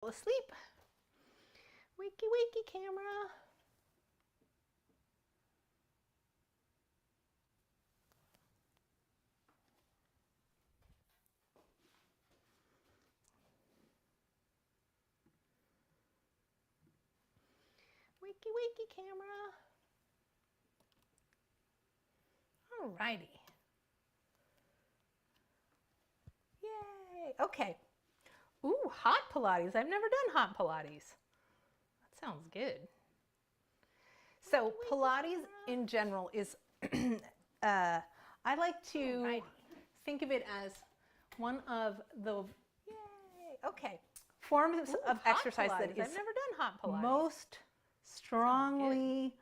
Asleep. Wakey, wakey, camera. Wakey, wakey, camera. All righty. Yay. Okay. Ooh, hot Pilates. I've never done hot Pilates. That sounds good. So Pilates in general is, I like to think of it as one of the forms of exercise that is I've never done hot Pilates. most strongly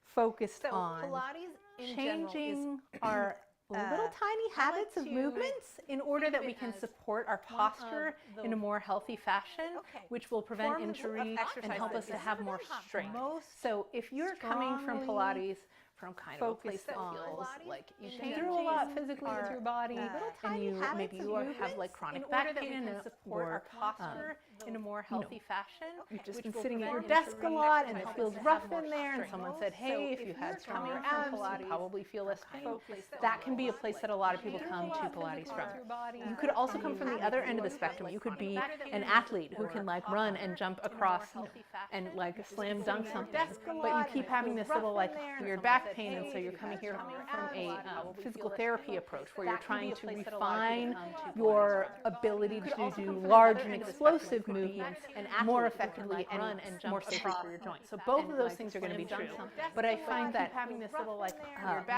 focused on Pilates in changing our little tiny habits of movements in order that we can support our posture in a more healthy fashion, which will prevent injury and help us to have more strength. So if you're coming from Pilates from kind of a place that feels like you can do a lot physically with your body, and maybe you have like chronic back pain and support our posture in a more healthy fashion. You've just been sitting at your desk a lot and it feels rough in there, and someone said, hey, if you had stronger abs, you'd probably feel less pain. That can be a place that a lot of people come to Pilates from. You could also come from the other end of the spectrum. You could be an athlete who can like run and jump across and like slam dunk something, but you keep having this little like weird back pain, and so you're coming here from a physical therapy approach where you're trying to refine your ability to do large and explosive movements more effectively and more safely for your joints. So both of those things are going to be true. But I find that having this little like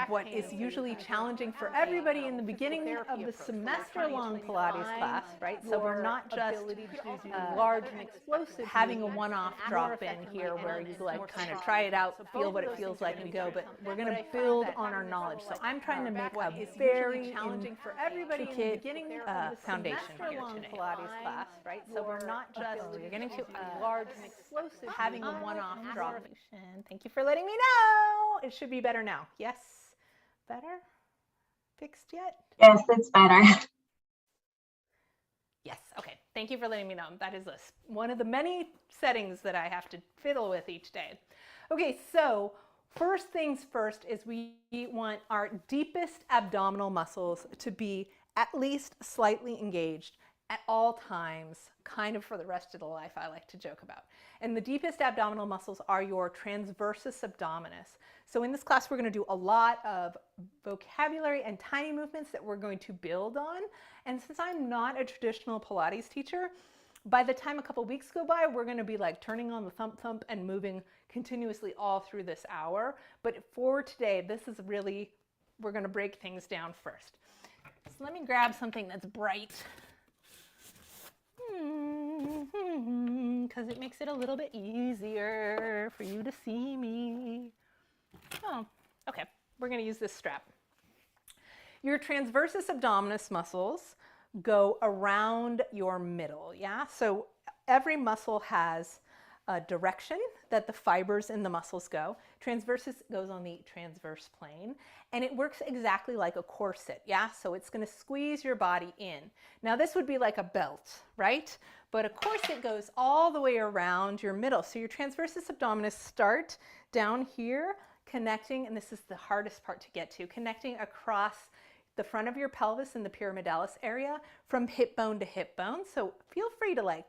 what is usually challenging for everybody in the beginning of the semester-long Pilates class, right? So we're not just large and explosive having a one-off drop in here where you like kind of try it out, feel what it feels like and go, but we're going to build on our knowledge. So I'm trying to make a very challenging for everybody in the beginning foundation here today. Pilates class, right? So we're not just you're getting to large and explosive having a one-off drop in. Thank you for letting me know. It should be better now. Yes? Better? Fixed yet? Yes, it's better. Yes, okay. Thank you for letting me know. That is one of the many settings that I have to fiddle with each day. Okay, so first things first is we want our deepest abdominal muscles to be at least slightly engaged at all times, kind of for the rest of the life, I like to joke about. And the deepest abdominal muscles are your transversus abdominis. So in this class, we're going to do a lot of vocabulary and tiny movements that we're going to build on. And since I'm not a traditional Pilates teacher, by the time a couple weeks go by, we're going to be like turning on the thump thump and moving continuously all through this hour. But for today, this is really, we're going to break things down first. So let me grab something that's bright, because it makes it a little bit easier for you to see me. Oh, okay, we're going to use this strap. Your transversus abdominis muscles go around your middle, yeah? So every muscle has a direction that the fibers in the muscles go. Transversus goes on the transverse plane, and it works exactly like a corset, yeah? So it's going to squeeze your body in. Now this would be like a belt, right? But a corset goes all the way around your middle. So your transversus abdominis start down here, connecting, and this is the hardest part to get to, connecting across the front of your pelvis in the pyramidalis area from hip bone to hip bone. So feel free to like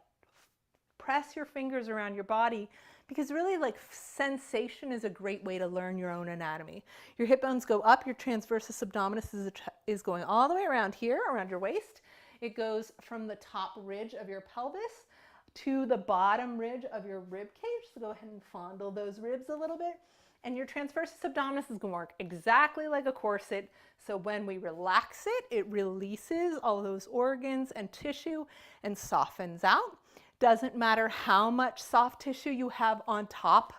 press your fingers around your body, because really like sensation is a great way to learn your own anatomy. Your hip bones go up, your transversus abdominis is going all the way around here, around your waist. It goes from the top ridge of your pelvis to the bottom ridge of your rib cage. So go ahead and fondle those ribs a little bit. And your transversus abdominis is going to work exactly like a corset. So when we relax it, it releases all those organs and tissue and softens out. Doesn't matter how much soft tissue you have on top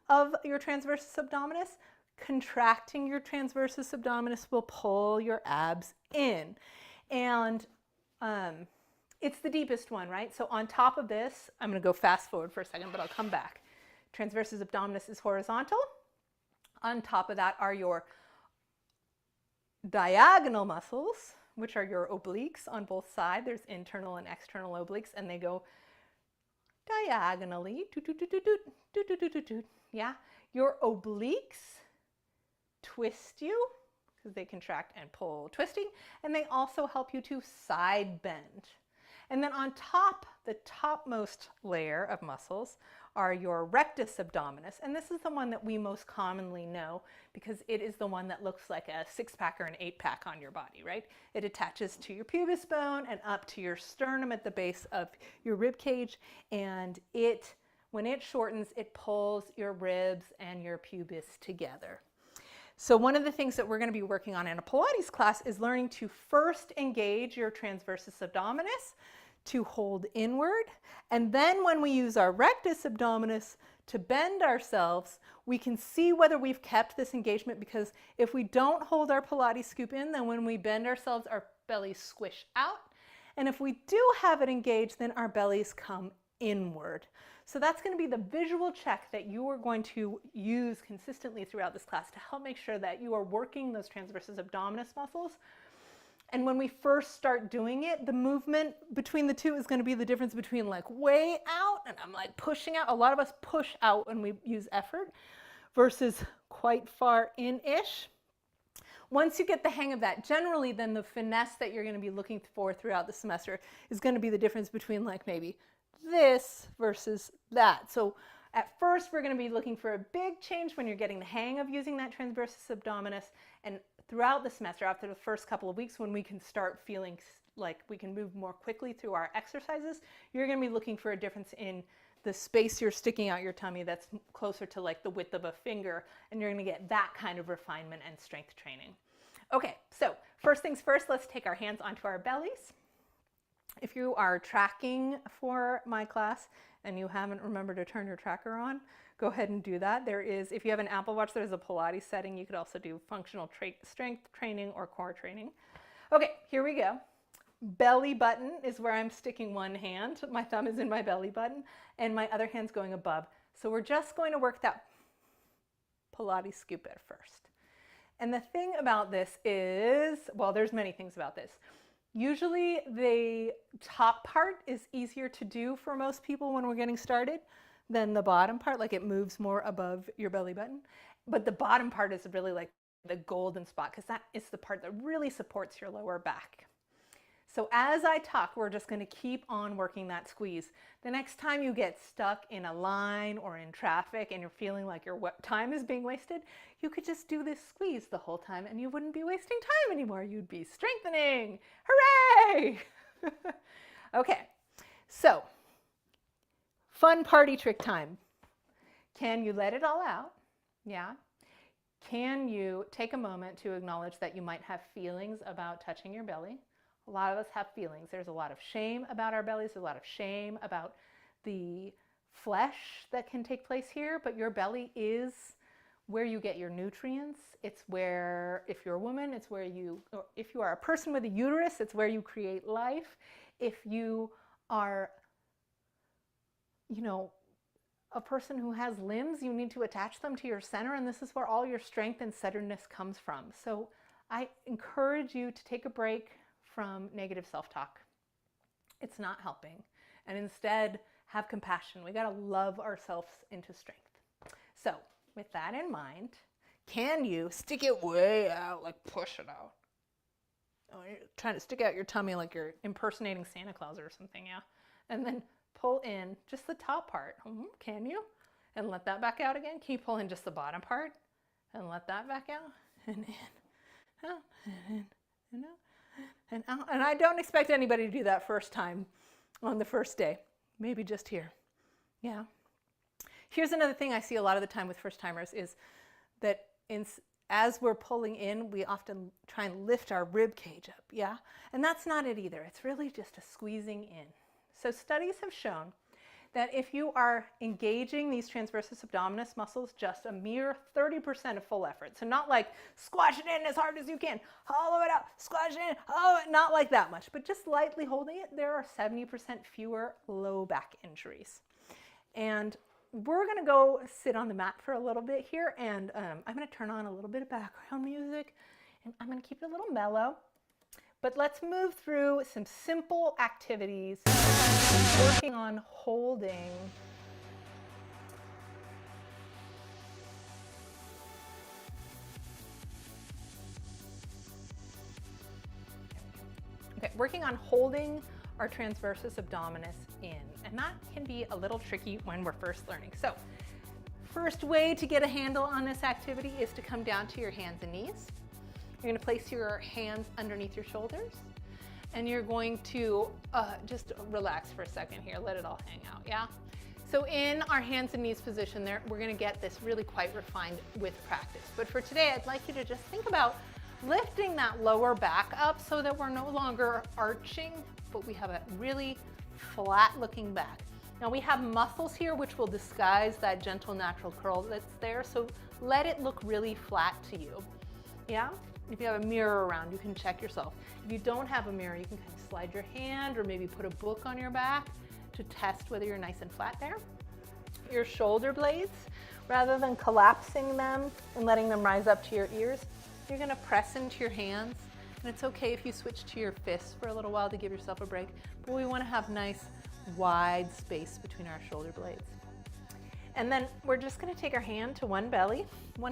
of your transversus abdominis, contracting your transversus abdominis will pull your abs in. And it's the deepest one, right? So on top of this, I'm going to go fast forward for a second, but I'll come back. Transversus abdominis is horizontal. On top of that are your diagonal muscles, which are your obliques on both sides. There's internal and external obliques, and they go diagonally. Yeah. Your obliques twist you because they contract and pull, twisting, and they also help you to side bend. And then on top, the topmost layer of muscles are your rectus abdominis. And this is the one that we most commonly know because it is the one that looks like a 6-pack or an 8-pack on your body, right? It attaches to your pubis bone and up to your sternum at the base of your rib cage. And when it shortens, it pulls your ribs and your pubis together. So one of the things that we're going to be working on in a Pilates class is learning to first engage your transversus abdominis to hold inward. And then when we use our rectus abdominis to bend ourselves, we can see whether we've kept this engagement, because if we don't hold our Pilates scoop in, then when we bend ourselves, our bellies squish out. And if we do have it engaged, then our bellies come inward. So that's going to be the visual check that you are going to use consistently throughout this class to help make sure that you are working those transversus abdominis muscles. And when we first start doing it, the movement between the two is going to be the difference between like way out and I'm like pushing out. A lot of us push out when we use effort versus quite far in-ish. Once you get the hang of that, generally then the finesse that you're going to be looking for throughout the semester is going to be the difference between like maybe this versus that. So at first we're going to be looking for a big change when you're getting the hang of using that transversus abdominis, and throughout the semester, after the first couple of weeks when we can start feeling like we can move more quickly through our exercises, you're going to be looking for a difference in the space you're sticking out your tummy that's closer to like the width of a finger, and you're going to get that kind of refinement and strength training. Okay, so first things first, let's take our hands onto our bellies. If you are tracking for my class and you haven't remembered to turn your tracker on, go ahead and do that. There is, if you have an Apple Watch, there's a Pilates setting. You could also do functional strength training or core training. Okay, here we go. Belly button is where I'm sticking one hand. My thumb is in my belly button and my other hand's going above. So we're just going to work that Pilates scoop at first. And the thing about this is, well, there's many things about this. Usually the top part is easier to do for most people when we're getting started than the bottom part, like it moves more above your belly button. But the bottom part is really like the golden spot because that is the part that really supports your lower back. So as I talk, we're just going to keep on working that squeeze. The next time you get stuck in a line or in traffic and you're feeling like your time is being wasted, you could just do this squeeze the whole time and you wouldn't be wasting time anymore. You'd be strengthening. Hooray! Okay, so fun party trick time. Can you let it all out? Yeah. Can you take a moment to acknowledge that you might have feelings about touching your belly? A lot of us have feelings. There's a lot of shame about our bellies. There's a lot of shame about the flesh that can take place here, but your belly is where you get your nutrients. It's where, if you're a woman, it's where you, or if you are a person with a uterus, it's where you create life. If you are, you know, a person who has limbs, you need to attach them to your center, and this is where all your strength and centeredness comes from. So I encourage you to take a break from negative self-talk. It's not helping. And instead, have compassion. We gotta love ourselves into strength. So with that in mind, can you stick it way out, like push it out? Oh, you're trying to stick out your tummy like you're impersonating Santa Claus or something, yeah? And then pull in just the top part. Can you? And let that back out again. Can you pull in just the bottom part and let that back out? And in, out, and in, and out. And out. And I don't expect anybody to do that first time on the first day. Maybe just here. Yeah. Here's another thing I see a lot of the time with first timers is that as we're pulling in, we often try and lift our rib cage up. Yeah. And that's not it either. It's really just a squeezing in. So studies have shown that if you are engaging these transversus abdominis muscles just a mere 30% of full effort, so not like squash it in as hard as you can, hollow it out, squash it in, hollow it, not like that much, but just lightly holding it, there are 70% fewer low back injuries. And we're going to go sit on the mat for a little bit here, and I'm going to turn on a little bit of background music, and I'm going to keep it a little mellow. But let's move through some simple activities, working on holding. Okay, working on holding our transversus abdominis in, and that can be a little tricky when we're first learning. So, first way to get a handle on this activity is to come down to your hands and knees. You're going to place your hands underneath your shoulders, and you're going to just relax for a second here, let it all hang out, yeah? So in our hands and knees position there, we're going to get this really quite refined with practice. But for today, I'd like you to just think about lifting that lower back up so that we're no longer arching, but we have a really flat looking back. Now we have muscles here which will disguise that gentle natural curl that's there, so let it look really flat to you. Yeah? If you have a mirror around, you can check yourself. If you don't have a mirror, you can kind of slide your hand or maybe put a book on your back to test whether you're nice and flat there. Your shoulder blades, rather than collapsing them and letting them rise up to your ears, you're going to press into your hands, and it's okay if you switch to your fists for a little while to give yourself a break, but we want to have nice wide space between our shoulder blades. And then we're just going to take our hand to one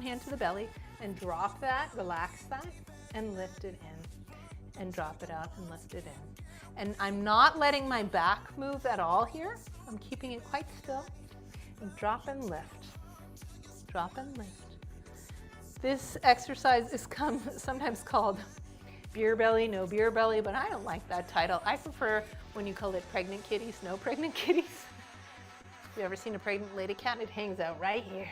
hand to the belly, and drop that, relax that, and lift it in, and drop it out and lift it in. And I'm not letting my back move at all here. I'm keeping it quite still. And drop and lift, drop and lift. This exercise is sometimes called beer belly, no beer belly, but I don't like that title. I prefer when you call it pregnant kitties, no pregnant kitties. You ever seen a pregnant lady cat? It hangs out right here.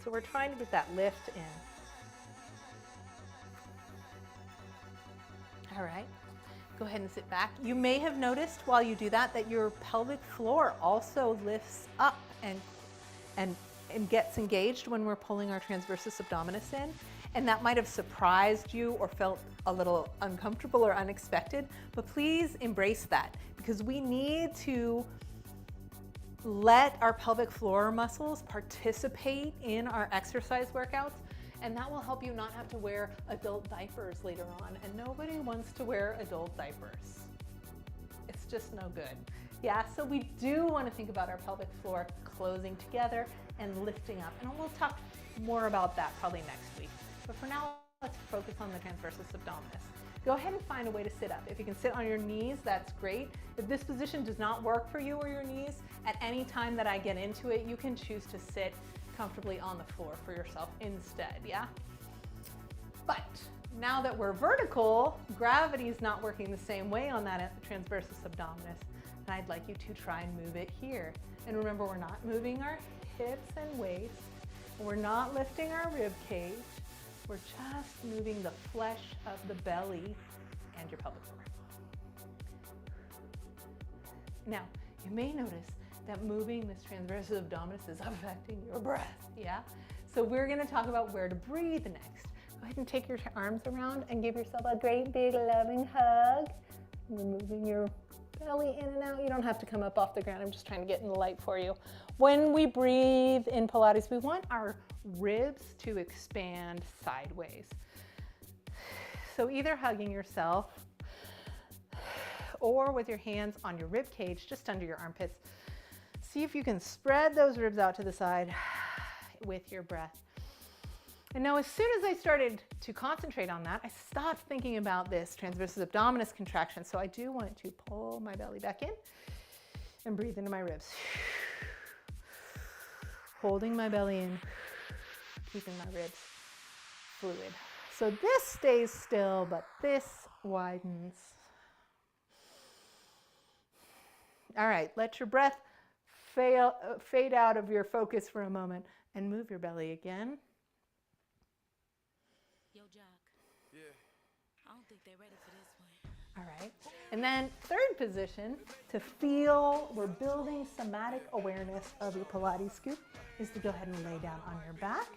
So we're trying to get that lift in. All right, go ahead and sit back. You may have noticed while you do that that your pelvic floor also lifts up and gets engaged when we're pulling our transversus abdominis in. And that might have surprised you or felt a little uncomfortable or unexpected, but please embrace that, because we need to let our pelvic floor muscles participate in our exercise workouts, and that will help you not have to wear adult diapers later on. And nobody wants to wear adult diapers. It's just no good. Yeah, so we do want to think about our pelvic floor closing together and lifting up. And we'll talk more about that probably next week. But for now, let's focus on the transversus abdominis. Go ahead and find a way to sit up. If you can sit on your knees, that's great. If this position does not work for you or your knees, at any time that I get into it, you can choose to sit comfortably on the floor for yourself instead, yeah? But now that we're vertical, gravity is not working the same way on that transversus abdominis. And I'd like you to try and move it here. And remember, we're not moving our hips and waist. We're not lifting our rib cage. We're just moving the flesh of the belly and your pelvic floor. Now, you may notice that moving this transversus abdominis is affecting your breath, yeah? So we're gonna talk about where to breathe next. Go ahead and take your arms around and give yourself a great big loving hug. We're moving your belly in and out. You don't have to come up off the ground. I'm just trying to get in the light for you. When we breathe in Pilates, we want our ribs to expand sideways. So either hugging yourself or with your hands on your rib cage, just under your armpits. See if you can spread those ribs out to the side with your breath. And now as soon as I started to concentrate on that, I stopped thinking about this transversus abdominis contraction. So I do want to pull my belly back in and breathe into my ribs. Holding my belly in, keeping my ribs fluid. So this stays still, but this widens. All right, let your breath fade out of your focus for a moment and move your belly again. Yo, Jock. Yeah. I don't think they're ready for this one. All right, and then third position, to feel we're building somatic awareness of your Pilates scoop, is to go ahead and lay down on your back.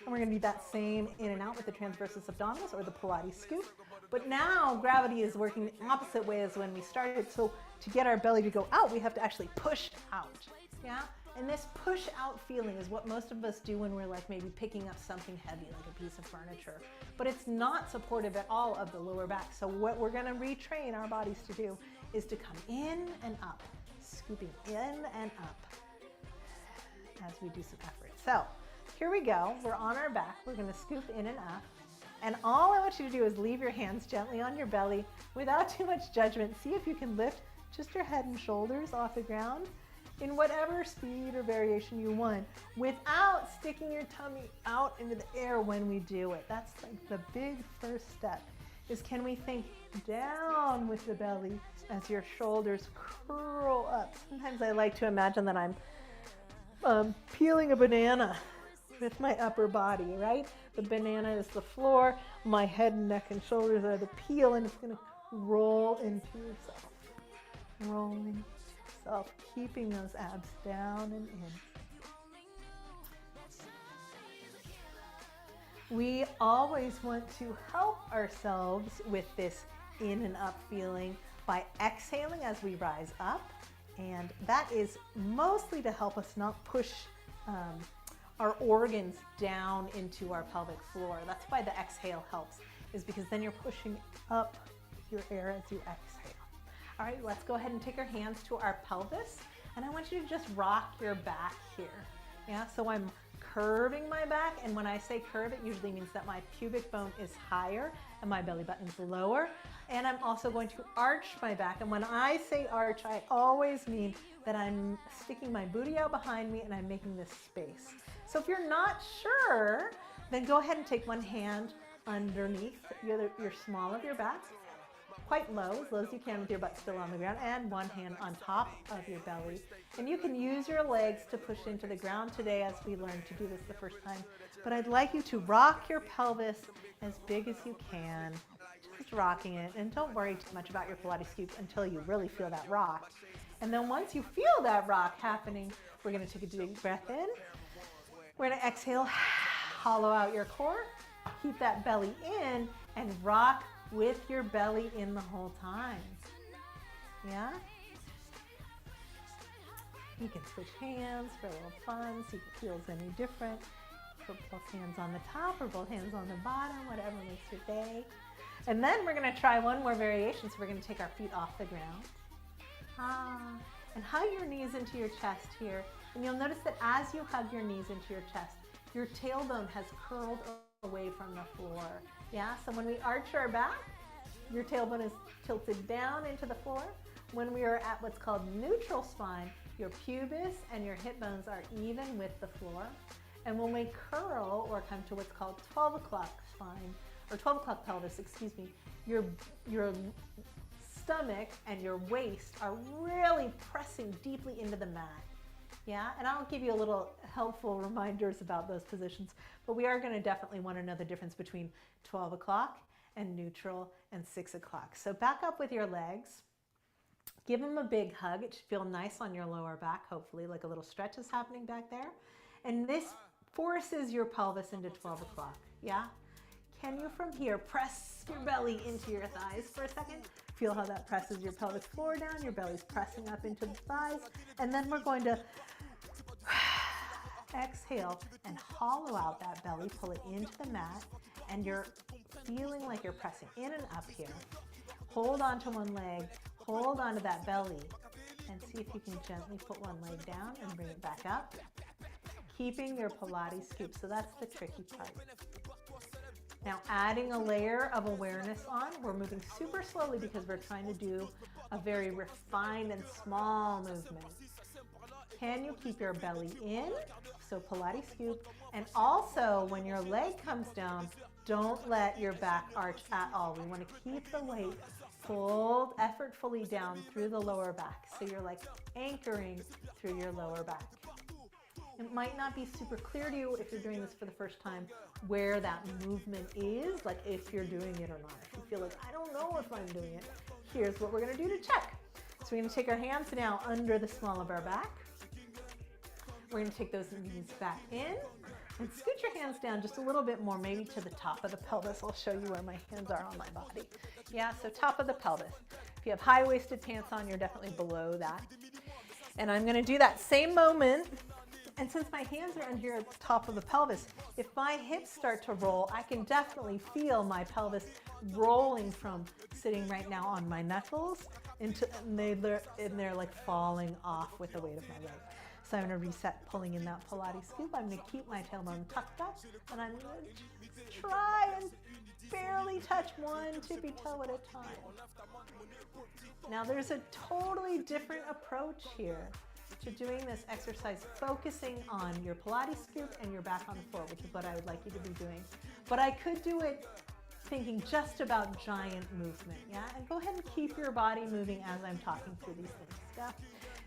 And we're gonna do that same in and out with the transversus abdominis or the Pilates scoop. But now gravity is working the opposite way as when we started. So to get our belly to go out, we have to actually push out, yeah? And this push out feeling is what most of us do when we're like maybe picking up something heavy, like a piece of furniture. But it's not supportive at all of the lower back. So what we're gonna retrain our bodies to do is to come in and up, scooping in and up as we do some effort. So here we go, we're on our back, we're gonna scoop in and up. And all I want you to do is leave your hands gently on your belly without too much judgment. See if you can lift just your head and shoulders off the ground in whatever speed or variation you want without sticking your tummy out into the air when we do it. That's like the big first step, is can we think down with the belly as your shoulders curl up. Sometimes I like to imagine that I'm peeling a banana with my upper body, right? The banana is the floor, my head and neck and shoulders are the peel, and it's gonna roll into yourself. Rolling into yourself, keeping those abs down and in. We always want to help ourselves with this in and up feeling by exhaling as we rise up, and that is mostly to help us not push our organs down into our pelvic floor. That's why the exhale helps, is because then you're pushing up your air as you exhale. All right, let's go ahead and take our hands to our pelvis, and I want you to just rock your back here. Yeah, so I'm curving my back, and when I say curve, it usually means that my pubic bone is higher and my belly button's lower, and I'm also going to arch my back. And when I say arch, I always mean that I'm sticking my booty out behind me and I'm making this space. So if you're not sure, then go ahead and take one hand underneath your small of your back, quite low as you can with your butt still on the ground, and one hand on top of your belly. And you can use your legs to push into the ground today as we learn to do this the first time. But I'd like you to rock your pelvis as big as you can, just rocking it. And don't worry too much about your Pilates scoop until you really feel that rock. And then once you feel that rock happening, we're gonna take a deep breath in. We're gonna exhale, hollow out your core, keep that belly in, and rock with your belly in the whole time. Yeah? You can switch hands for a little fun, see if it feels any different. Put both hands on the top or both hands on the bottom, whatever makes your day. And then we're gonna try one more variation. So we're gonna take our feet off the ground. And hug your knees into your chest here. And you'll notice that as you hug your knees into your chest, your tailbone has curled away from the floor. Yeah, so when we arch our back, your tailbone is tilted down into the floor. When we are at what's called neutral spine, your pubis and your hip bones are even with the floor. And when we curl or come to what's called 12 o'clock spine, or 12 o'clock pelvis, excuse me, your stomach and your waist are really pressing deeply into the mat. Yeah, and I'll give you a little helpful reminders about those positions, but we are gonna definitely wanna know the difference between 12 o'clock and neutral and 6 o'clock. So back up with your legs, give them a big hug. It should feel nice on your lower back, hopefully, like a little stretch is happening back there. And this forces your pelvis into 12 o'clock, yeah? Can you from here press your belly into your thighs for a second? Feel how that presses your pelvic floor down, your belly's pressing up into the thighs, and then we're going to exhale and hollow out that belly, pull it into the mat, and you're feeling like you're pressing in and up here. Hold on to one leg, hold on to that belly, and see if you can gently put one leg down and bring it back up, keeping your Pilates scoop. So that's the tricky part. Now adding a layer of awareness on, we're moving super slowly because we're trying to do a very refined and small movement. Can you keep your belly in? So Pilates scoop. And also when your leg comes down, don't let your back arch at all. We want to keep the weight pulled effortfully down through the lower back. So you're like anchoring through your lower back. It might not be super clear to you if you're doing this for the first time where that movement is, like if you're doing it or not. If you feel like, I don't know if I'm doing it, here's what we're gonna do to check. So we're gonna take our hands now under the small of our back. We're gonna take those knees back in and scoot your hands down just a little bit more, maybe to the top of the pelvis. I'll show you where my hands are on my body. Yeah, so top of the pelvis. you have high-waisted pants on, you're definitely below that. And I'm gonna do that same moment. And since my hands are on here at the top of the pelvis, if my hips start to roll, I can definitely feel my pelvis rolling from sitting right now on my knuckles and they're like falling off with the weight of my leg. So I'm gonna reset pulling in that Pilates scoop. I'm gonna keep my tailbone tucked up and I'm gonna try and barely touch one tippy toe at a time. Now there's a totally different approach here to doing this exercise, focusing on your Pilates scoop and your back on the floor, which is what I would like you to be doing. But I could do it thinking just about giant movement, yeah? And go ahead and keep your body moving as I'm talking through these things, yeah?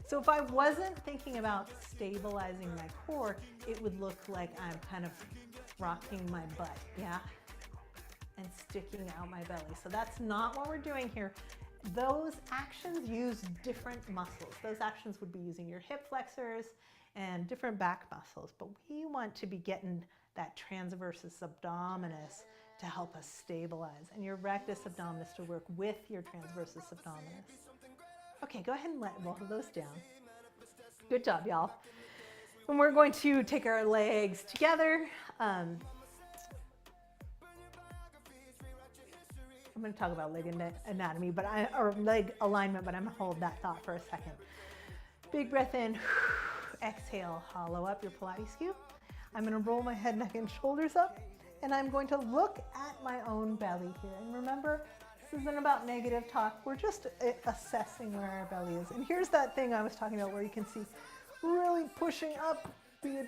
So if I wasn't thinking about stabilizing my core, it would look like I'm kind of rocking my butt, yeah? And sticking out my belly. So that's not what we're doing here. Those actions use different muscles. Those actions would be using your hip flexors and different back muscles, but we want to be getting that transversus abdominis to help us stabilize, and your rectus abdominis to work with your transversus abdominis. Okay, go ahead and let both of those down. Good job, y'all. And we're going to take our legs together. I'm going to talk about leg anatomy, or leg alignment, but I'm going to hold that thought for a second. Big breath in, exhale, hollow up your Pilates scoop. I'm going to roll my head, neck, and shoulders up, and I'm going to look at my own belly here. And remember, this isn't about negative talk. We're just assessing where our belly is. And here's that thing I was talking about where you can see really pushing up the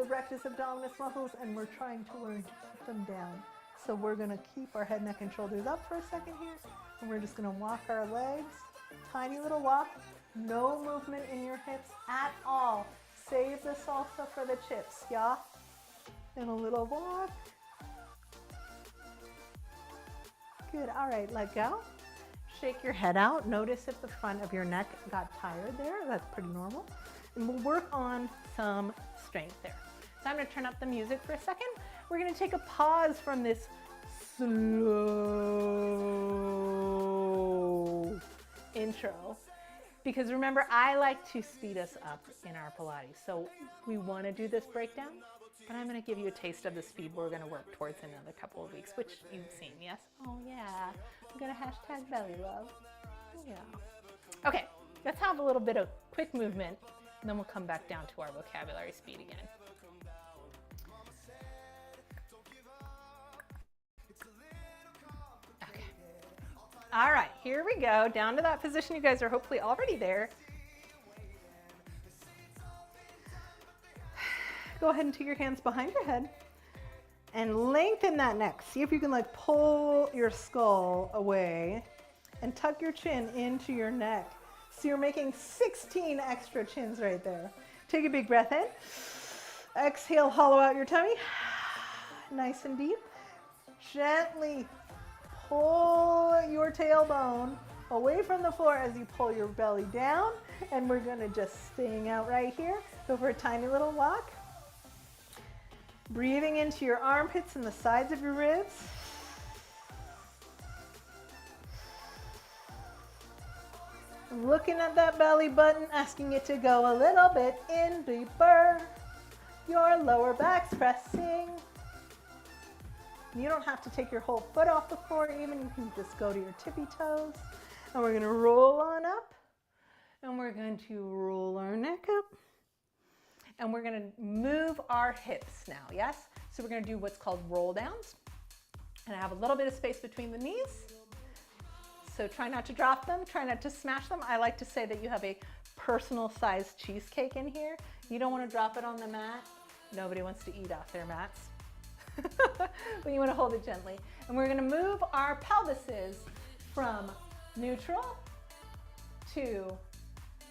rectus abdominis muscles, and we're trying to learn to keep them down. So we're going to keep our head, neck, and shoulders up for a second here, and we're just going to walk our legs, tiny little walk, no movement in your hips at all. Save the salsa for the chips, yeah? And a little walk. Good, all right, let go. Shake your head out. Notice if the front of your neck got tired there. That's pretty normal. And we'll work on some strength there. So I'm going to turn up the music for a second. We're going to take a pause from this slow intro, because remember, I like to speed us up in our Pilates. So we want to do this breakdown, but I'm going to give you a taste of the speed we're going to work towards in another couple of weeks, which you've seen, yes? Oh yeah, I'm going to hashtag belly love. Yeah. Okay, let's have a little bit of quick movement, and then we'll come back down to our vocabulary speed again. All right, here we go, down to that position. You guys are hopefully already there. Go ahead and take your hands behind your head and lengthen that neck. See if you can like pull your skull away and tuck your chin into your neck. So you're making 16 extra chins right there. Take a big breath in. Exhale, hollow out your tummy. Nice and deep. Gently pull your tailbone away from the floor as you pull your belly down, and we're going to just staying out right here. Go for a tiny little walk. Breathing into your armpits and the sides of your ribs. Looking at that belly button, asking it to go a little bit in deeper. Your lower back's pressing. You don't have to take your whole foot off the floor even. You can just go to your tippy toes. And we're going to roll on up. And we're going to roll our neck up. And we're going to move our hips now, yes? So we're going to do what's called roll downs. And I have a little bit of space between the knees. So try not to drop them. Try not to smash them. I like to say that you have a personal sized cheesecake in here. You don't want to drop it on the mat. Nobody wants to eat off their mats. But you want to hold it gently. And we're going to move our pelvises from neutral to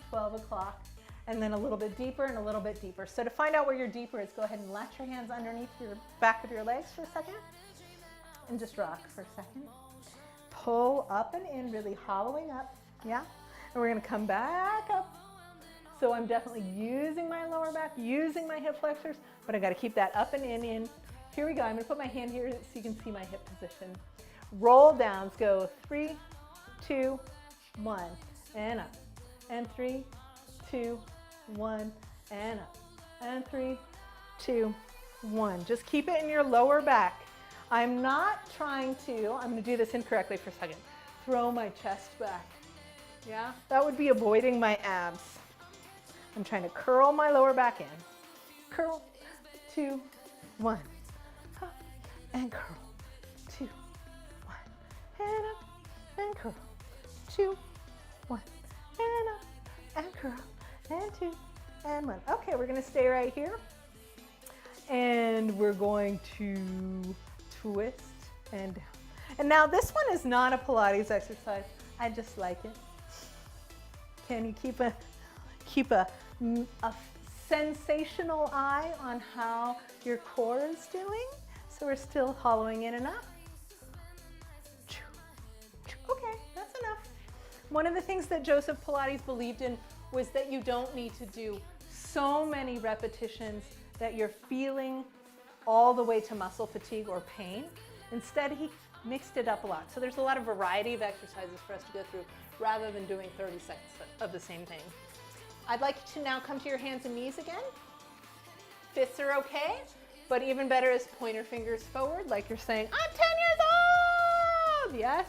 12 o'clock, and then a little bit deeper and a little bit deeper. So to find out where you're deeper is go ahead and latch your hands underneath your back of your legs for a second and just rock for a second. Pull up and in, really hollowing up, yeah? And we're going to come back up. So I'm definitely using my lower back, using my hip flexors, but I got to keep that up and in. Here we go. I'm going to put my hand here so you can see my hip position. Roll downs. Go 3, 2, 1, and up, and 3, 2, 1, and up, and 3, 2, 1. Just keep it in your lower back. I'm not trying to, I'm going to do this incorrectly for a second, throw my chest back. Yeah, that would be avoiding my abs. I'm trying to curl my lower back in. Curl, 2, 1, up, and curl, 2, 1, and up, and curl, 2, 1, and up, and curl, and 2, and 1. Okay, we're going to stay right here. And we're going to twist and down. And now this one is not a Pilates exercise. I just like it. Can you keep a sensational eye on how your core is doing? So we're still hollowing in and up. Okay, that's enough. One of the things that Joseph Pilates believed in was that you don't need to do so many repetitions that you're feeling all the way to muscle fatigue or pain. Instead, he mixed it up a lot. So there's a lot of variety of exercises for us to go through rather than doing 30 seconds of the same thing. I'd like you to now come to your hands and knees again. Fists are okay, but even better is pointer fingers forward, like you're saying, I'm 10 years old! Yes.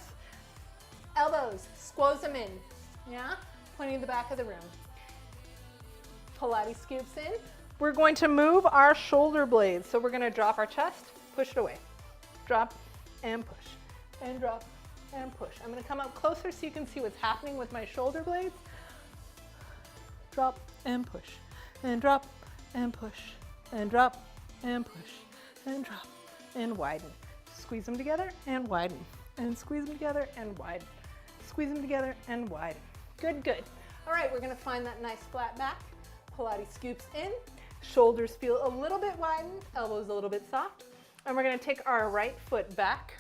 Elbows, squoze them in. Yeah? Pointing to the back of the room. Pilates scoops in. We're going to move our shoulder blades. So we're going to drop our chest, push it away. Drop and push, and drop and push. I'm going to come up closer so you can see what's happening with my shoulder blades. Drop and push, and drop and push, and drop and push, and drop and widen. Squeeze them together and widen, and squeeze them together and widen. Squeeze them together and widen. Good, good. All right, we're going to find that nice flat back. Pilates scoops in. Shoulders feel a little bit widened, elbows a little bit soft. And we're going to take our right foot back.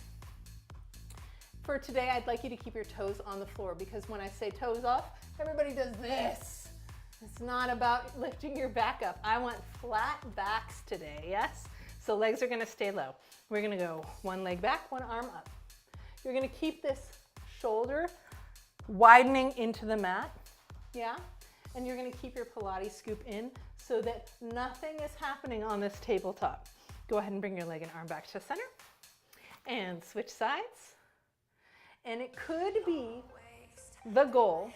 For today, I'd like you to keep your toes on the floor because when I say toes off, everybody does this. It's not about lifting your back up. I want flat backs today, yes? So legs are going to stay low. We're going to go one leg back, one arm up. You're going to keep this shoulder widening into the mat, yeah? And you're going to keep your Pilates scoop in so that nothing is happening on this tabletop. Go ahead and bring your leg and arm back to center and switch sides. And it could be the goal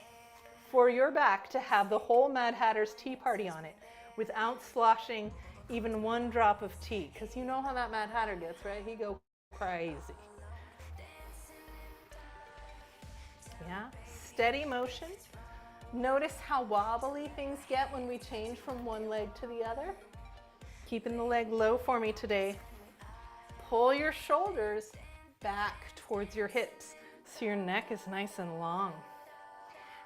for your back to have the whole Mad Hatter's Tea Party on it without sloshing even one drop of tea. Because you know how that Mad Hatter gets, right? He go crazy. Yeah, steady motion. Notice how wobbly things get when we change from one leg to the other. Keeping the leg low for me today. Pull your shoulders back towards your hips so your neck is nice and long.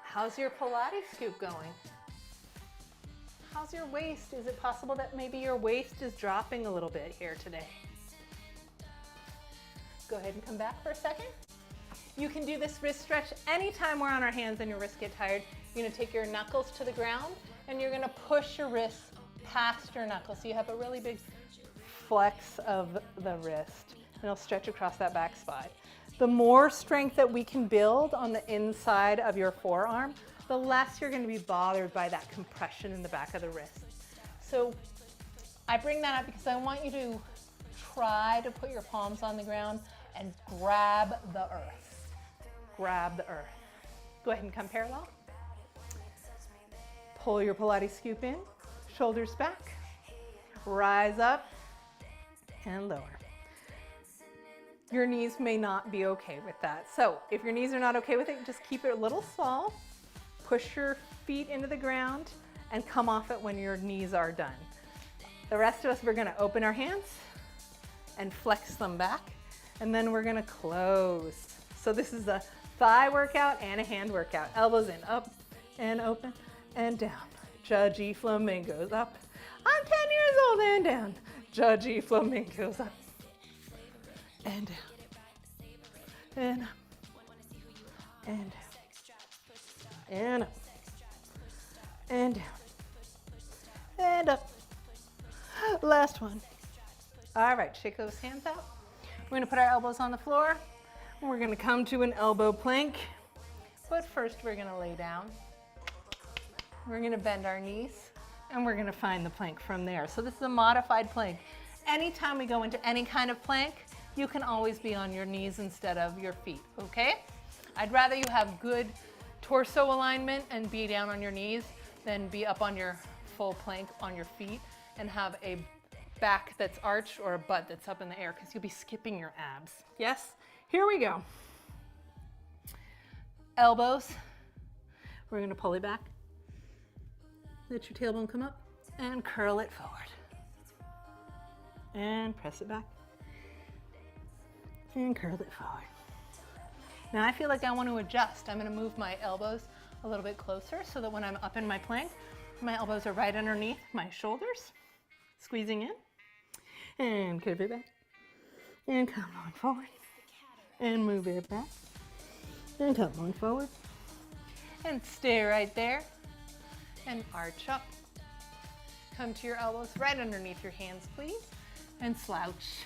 How's your Pilates scoop going? How's your waist? Is it possible that maybe your waist is dropping a little bit here today? Go ahead and come back for a second. You can do this wrist stretch anytime we're on our hands and your wrists get tired. You're going to take your knuckles to the ground and you're going to push your wrists past your knuckles. So you have a really big flex of the wrist. And it'll stretch across that back spine. The more strength that we can build on the inside of your forearm, the less you're going to be bothered by that compression in the back of the wrist. So I bring that up because I want you to try to put your palms on the ground and grab the earth. Grab the earth. Go ahead and come parallel. Pull your Pilates scoop in, shoulders back, rise up and lower. Your knees may not be okay with that. So if your knees are not okay with it, just keep it a little small. Push your feet into the ground and come off it when your knees are done. The rest of us, we're gonna open our hands and flex them back. And then we're gonna close. So this is a thigh workout and a hand workout. Elbows in, up and open and down. Judgy flamingos up. I'm 10 years old and down. Judgy flamingos up and down. And up. And down. And up. And down. And up. Last one. All right, shake those hands out. We're gonna put our elbows on the floor. We're gonna come to an elbow plank. But first we're gonna lay down. We're gonna bend our knees and we're gonna find the plank from there. So this is a modified plank. Anytime we go into any kind of plank, you can always be on your knees instead of your feet, okay? I'd rather you have good torso alignment and be down on your knees than be up on your full plank on your feet and have a back that's arched or a butt that's up in the air because you'll be skipping your abs. Yes? Here we go. Elbows. We're gonna pull it back. Let your tailbone come up and curl it forward. And press it back. And curl it forward. Now I feel like I want to adjust. I'm gonna move my elbows a little bit closer so that when I'm up in my plank, my elbows are right underneath my shoulders, squeezing in. And curve it back. And come on forward. And move it back. And come on forward. And stay right there. And arch up. Come to your elbows right underneath your hands, please. And slouch.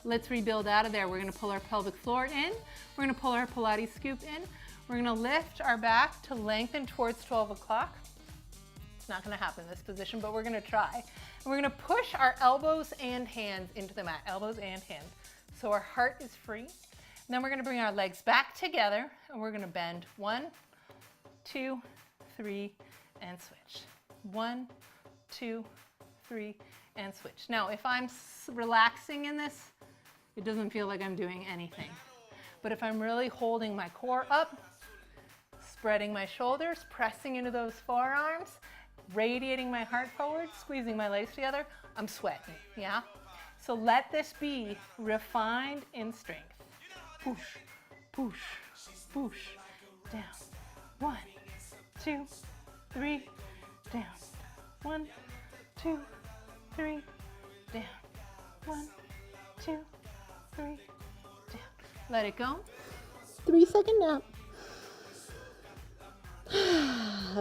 Let's rebuild out of there. We're gonna pull our pelvic floor in. We're gonna pull our Pilates scoop in. We're gonna lift our back to lengthen towards 12 o'clock. It's not gonna happen in this position, but we're gonna try. And we're gonna push our elbows and hands into the mat, elbows and hands. So our heart is free. And then we're gonna bring our legs back together and we're gonna bend 1, 2, 3, and switch. 1, 2, 3, and switch. Now, if I'm relaxing in this, it doesn't feel like I'm doing anything. But if I'm really holding my core up, spreading my shoulders, pressing into those forearms, radiating my heart forward, squeezing my legs together, I'm sweating, yeah? So let this be refined in strength. Push, push, push, down. 1, 2, 3, down. 1, 2, 3, down. 1, 2, 3, down. Let it go. 3-second nap.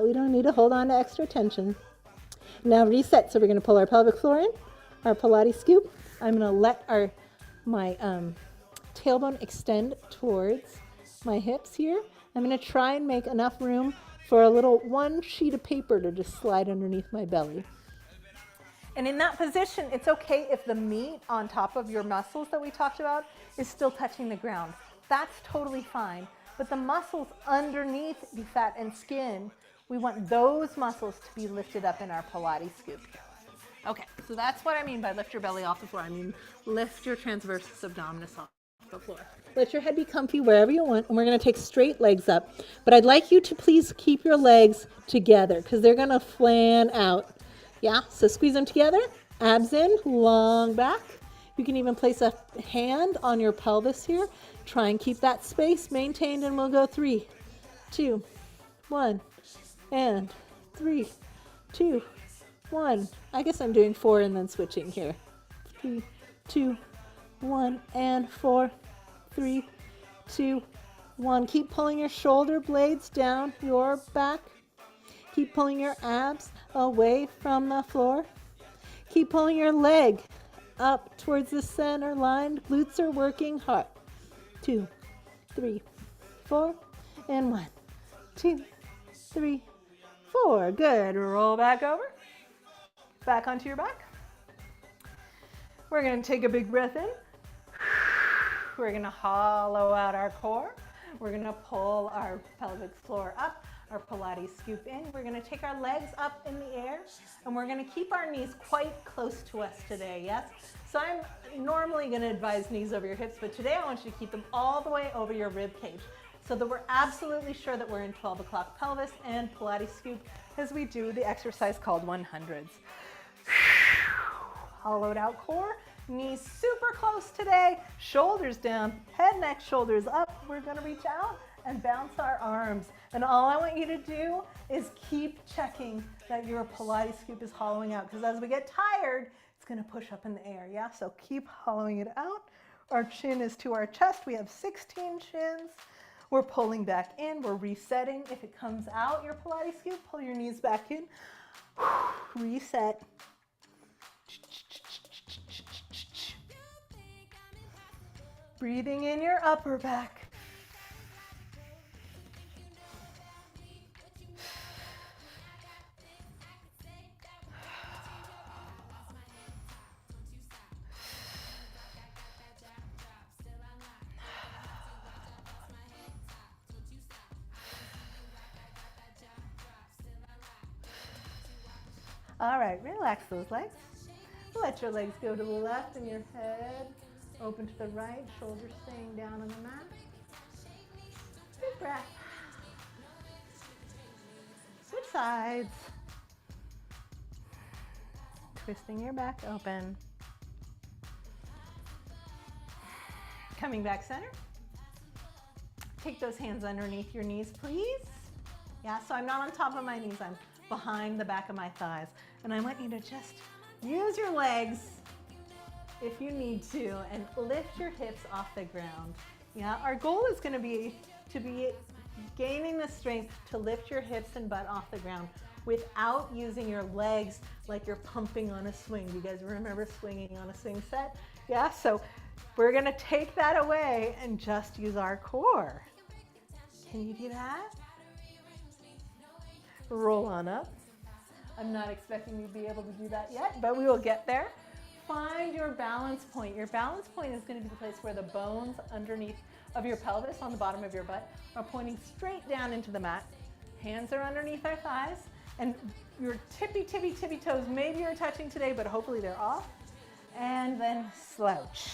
We don't need to hold on to extra tension. Now reset. So we're going to pull our pelvic floor in, our Pilates scoop. I'm going to let my tailbone extend towards my hips here. I'm going to try and make enough room for a little one sheet of paper to just slide underneath my belly. And in that position, it's okay if the meat on top of your muscles that we talked about is still touching the ground. That's totally fine. But the muscles underneath the fat and skin, we want those muscles to be lifted up in our Pilates scoop. Okay, so that's what I mean by lift your belly off the floor. I mean lift your transversus abdominis off the floor. Let your head be comfy wherever you want, and we're going to take straight legs up. But I'd like you to please keep your legs together because they're going to flan out. Yeah, so squeeze them together, abs in, long back. You can even place a hand on your pelvis here. Try and keep that space maintained, and we'll go 3, 2, 1, and 3, 2, 1. I guess I'm doing 4 and then switching here. 3, 2, 1, and 4, 3, 2, 1. Keep pulling your shoulder blades down your back. Keep pulling your abs away from the floor. Keep pulling your leg up towards the center line. Glutes are working hard. 2, 3, 4, and 1, 2, 3, 4. Good. Roll back over. Back onto your back. We're going to take a big breath in. We're going to hollow out our core. We're going to pull our pelvic floor up, our Pilates scoop in. We're going to take our legs up in the air, and we're going to keep our knees quite close to us today, yes? So I'm normally going to advise knees over your hips, but today I want you to keep them all the way over your rib cage so that we're absolutely sure that we're in 12 o'clock pelvis and Pilates scoop as we do the exercise called 100s. Hollowed out core, knees super close today, shoulders down, head, neck, shoulders up. We're going to reach out and bounce our arms. And all I want you to do is keep checking that your Pilates scoop is hollowing out, because as we get tired, it's going to push up in the air, yeah? So keep hollowing it out. Our chin is to our chest. We have 16 chins. We're pulling back in. We're resetting. If it comes out, your Pilates scoop, pull your knees back in. Reset. Breathing in your upper back. All right, relax those legs. Let your legs go to the left and your head open to the right, shoulders staying down on the mat. Deep breath. Switch sides. Twisting your back open. Coming back center. Take those hands underneath your knees, please. Yeah, so I'm not on top of my knees, I'm behind the back of my thighs. And I want you to just use your legs if you need to and lift your hips off the ground. Yeah, our goal is going to be gaining the strength to lift your hips and butt off the ground without using your legs like you're pumping on a swing. You guys remember swinging on a swing set? Yeah, so we're going to take that away and just use our core. Can you do that? Roll on up. I'm not expecting you to be able to do that yet, but we will get there. Find your balance point. Your balance point is going to be the place where the bones underneath of your pelvis on the bottom of your butt are pointing straight down into the mat. Hands are underneath our thighs, and your tippy toes, maybe you're touching today, but hopefully they're off. And then slouch.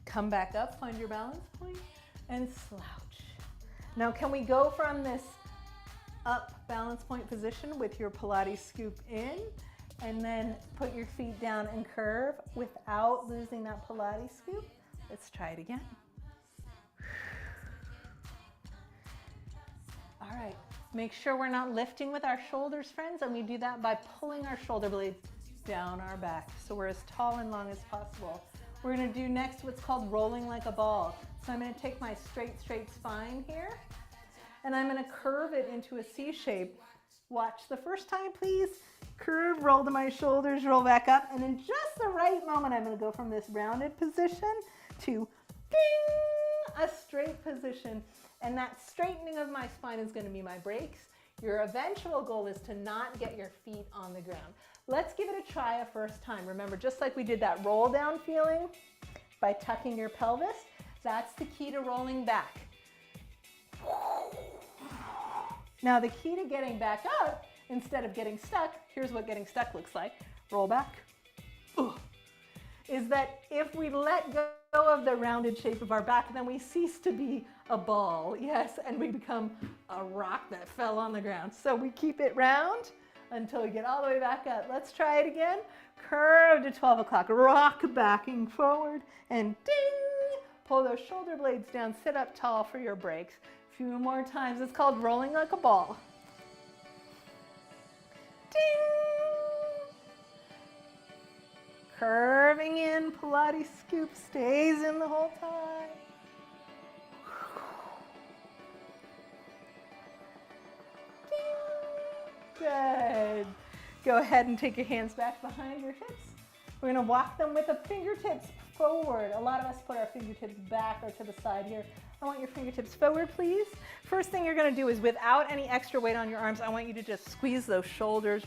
Come back up, find your balance point, and slouch. Now can we go from this up balance point position with your Pilates scoop in, and then put your feet down and curve without losing that Pilates scoop? Let's try it again. All right, make sure we're not lifting with our shoulders, friends, and we do that by pulling our shoulder blades down our back so we're as tall and long as possible. We're going to do next what's called rolling like a ball. So I'm going to take my straight spine here, and I'm going to curve it into a C shape. Watch the first time, please. Curve, roll to my shoulders, roll back up, and in just the right moment, I'm going to go from this rounded position to ding, a straight position. And that straightening of my spine is going to be my brakes. Your eventual goal is to not get your feet on the ground. Let's give it a try a first time. Remember, just like we did that roll down feeling by tucking your pelvis, that's the key to rolling back. Now the key to getting back up, instead of getting stuck, here's what getting stuck looks like. Roll back. Is that if we let go of the rounded shape of our back, then we cease to be a ball, yes, and we become a rock that fell on the ground. So we keep it round until we get all the way back up. Let's try it again. Curve to 12 o'clock, rock backing forward, and ding! Pull those shoulder blades down, sit up tall for your brakes. A few more times. It's called rolling like a ball. Ding! Curving in, Pilates scoop stays in the whole time. Ding! Good. Go ahead and take your hands back behind your hips. We're going to walk them with the fingertips forward. A lot of us put our fingertips back or to the side here. I want your fingertips forward, please. First thing you're going to do is, without any extra weight on your arms, I want you to just squeeze those shoulders,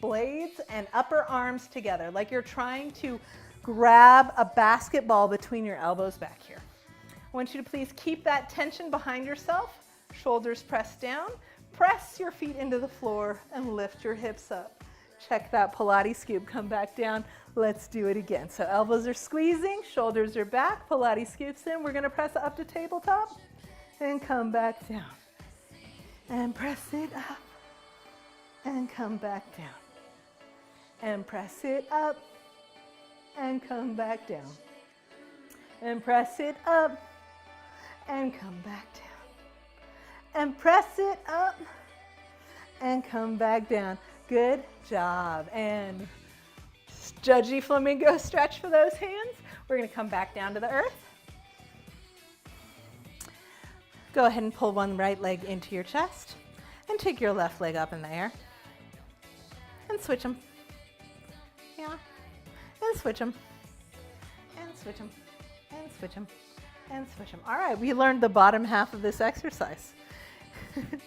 blades, and upper arms together, like you're trying to grab a basketball between your elbows back here. I want you to please keep that tension behind yourself, shoulders pressed down, press your feet into the floor, and lift your hips up. Check that Pilates scoop, come back down. Let's do it again. So elbows are squeezing, shoulders are back, Pilates scoops in. We're gonna press up to tabletop and come back down. And press it up and come back down. And press it up and come back down. And press it up and come back down. And press it up and come back down. Good job. And judgy flamingo stretch for those hands. We're going to come back down to the earth. Go ahead and pull one right leg into your chest and take your left leg up in the air and switch them. Yeah. And switch them. And switch them. And switch them. And switch them. All right, we learned the bottom half of this exercise.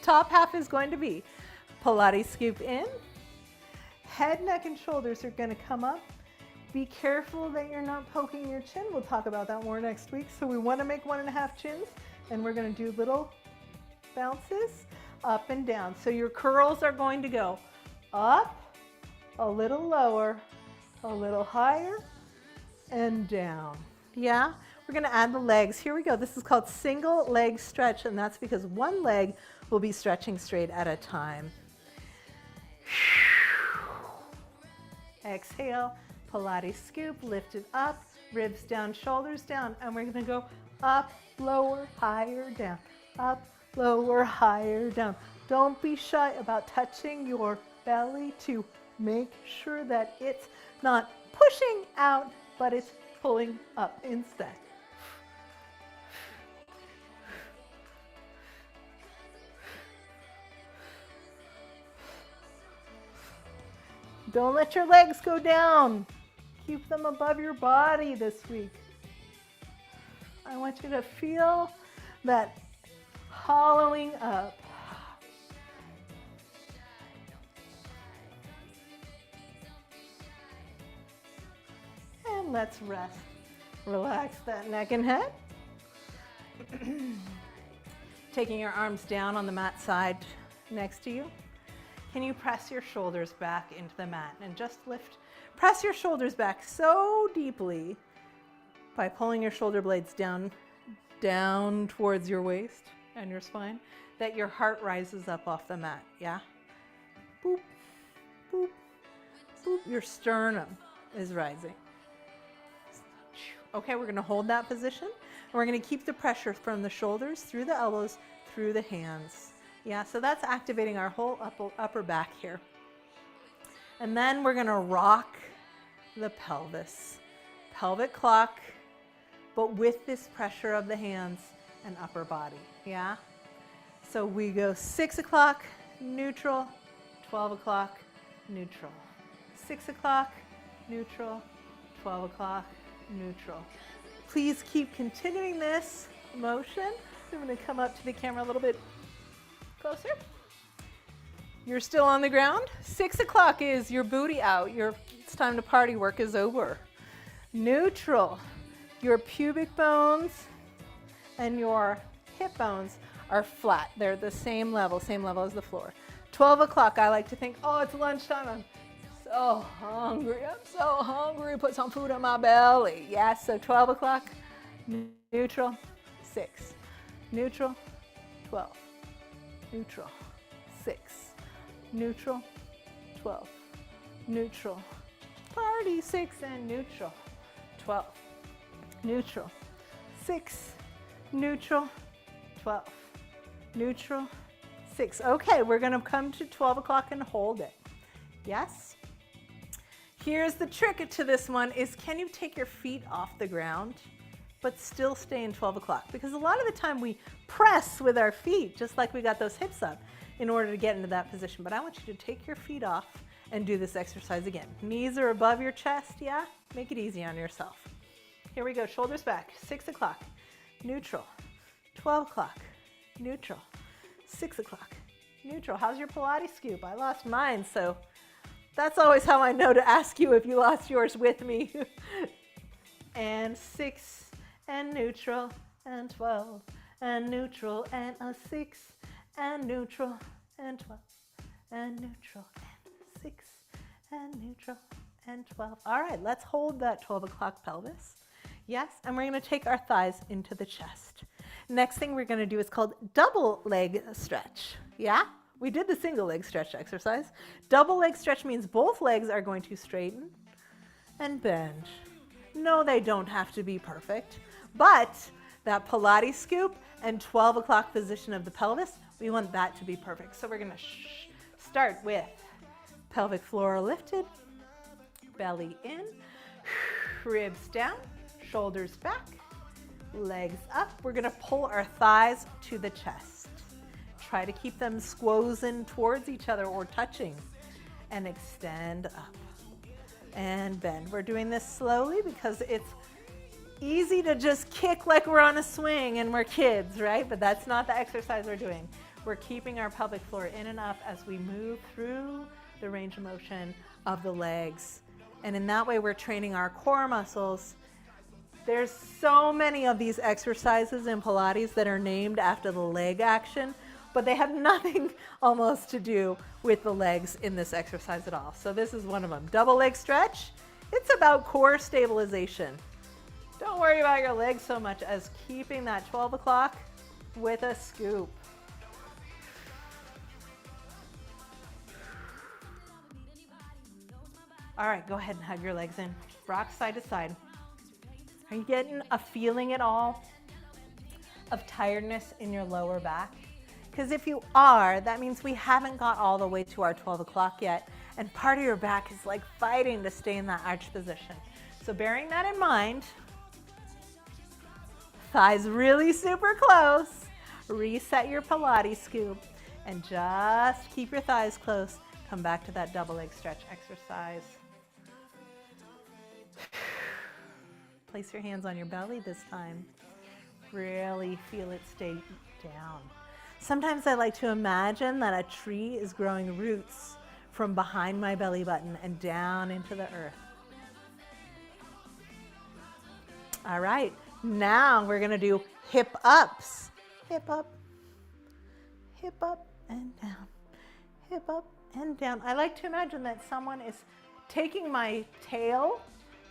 Top half is going to be Pilates scoop in. Head, neck, and shoulders are going to come up. Be careful that you're not poking your chin. We'll talk about that more next week. So we want to make 1.5 chins, and we're going to do little bounces up and down. So your curls are going to go up a little lower, a little higher, and down. Yeah? We're going to add the legs. Here we go. This is called single leg stretch, and that's because one leg will be stretching straight at a time. Exhale, Pilates scoop, lift it up, ribs down, shoulders down, and we're going to go up, lower, higher, down, up, lower, higher, down. Don't be shy about touching your belly to make sure that it's not pushing out, but it's pulling up instead. Don't let your legs go down. Keep them above your body this week. I want you to feel that hollowing up. And let's rest. Relax that neck and head. Taking your arms down on the mat side next to you. Can you press your shoulders back into the mat and just lift? Press your shoulders back so deeply by pulling your shoulder blades down towards your waist and your spine that your heart rises up off the mat, yeah? Boop, boop, boop. Your sternum is rising. Okay, we're gonna hold that position and we're gonna keep the pressure from the shoulders through the elbows, through the hands. Yeah, so that's activating our whole upper back here. And then we're gonna rock the pelvis. Pelvic clock, but with this pressure of the hands and upper body, yeah? So we go 6 o'clock, neutral, 12 o'clock, neutral. 6 o'clock, neutral, 12 o'clock, neutral. Please keep continuing this motion. I'm gonna come up to the camera a little bit closer. You're still on the ground. 6 o'clock is your booty out. It's time to party work is over. Neutral. Your pubic bones and your hip bones are flat. They're the same level as the floor. 12 o'clock, I like to think, oh, it's lunchtime. I'm so hungry. Put some food in my belly. Yes, so 12 o'clock, neutral, 6. Neutral, 12. Neutral, 6. Neutral, 12. Neutral, party, 6, and neutral, 12. Neutral, 6. Neutral, 12. Neutral, 6. Okay, we're gonna come to 12 o'clock and hold it. Yes? Here's the trick to this one is, can you take your feet off the ground but still stay in 12 o'clock? Because a lot of the time we press with our feet, just like we got those hips up, in order to get into that position. But I want you to take your feet off and do this exercise again. Knees are above your chest, yeah? Make it easy on yourself. Here we go, shoulders back, 6 o'clock, neutral, 12 o'clock, neutral, 6 o'clock, neutral. How's your Pilates scoop? I lost mine, so that's always how I know to ask you if you lost yours with me. And 6, and neutral, and 12, and neutral, and a 6, and neutral, and 12, and neutral, and 6, and neutral, and 12. All right, let's hold that 12 o'clock pelvis. Yes, and we're gonna take our thighs into the chest. Next thing we're gonna do is called double leg stretch. Yeah, we did the single leg stretch exercise. Double leg stretch means both legs are going to straighten and bend. No, they don't have to be perfect, but that Pilates scoop and 12 o'clock position of the pelvis, we want that to be perfect. So we're gonna start with pelvic floor lifted, belly in, ribs down, shoulders back, legs up. We're gonna pull our thighs to the chest. Try to keep them squozen towards each other or touching, and extend up and bend. We're doing this slowly because it's easy to just kick like we're on a swing and we're kids, right? But that's not the exercise we're doing. We're keeping our pelvic floor in and up as we move through the range of motion of the legs. And in that way, we're training our core muscles. There's so many of these exercises in Pilates that are named after the leg action, but they have nothing almost to do with the legs in this exercise at all. So this is one of them. Double leg stretch. It's about core stabilization. Don't worry about your legs so much as keeping that 12 o'clock with a scoop. All right, go ahead and hug your legs in. Rock side to side. Are you getting a feeling at all of tiredness in your lower back? Because if you are, that means we haven't got all the way to our 12 o'clock yet, and part of your back is like fighting to stay in that arch position. So bearing that in mind, thighs really super close, reset your Pilates scoop, and just keep your thighs close. Come back to that double leg stretch exercise. Place your hands on your belly this time. Really feel it stay down. Sometimes I like to imagine that a tree is growing roots from behind my belly button and down into the earth. All right, now we're gonna do hip ups. Hip up and down, hip up and down. I like to imagine that someone is taking my tail,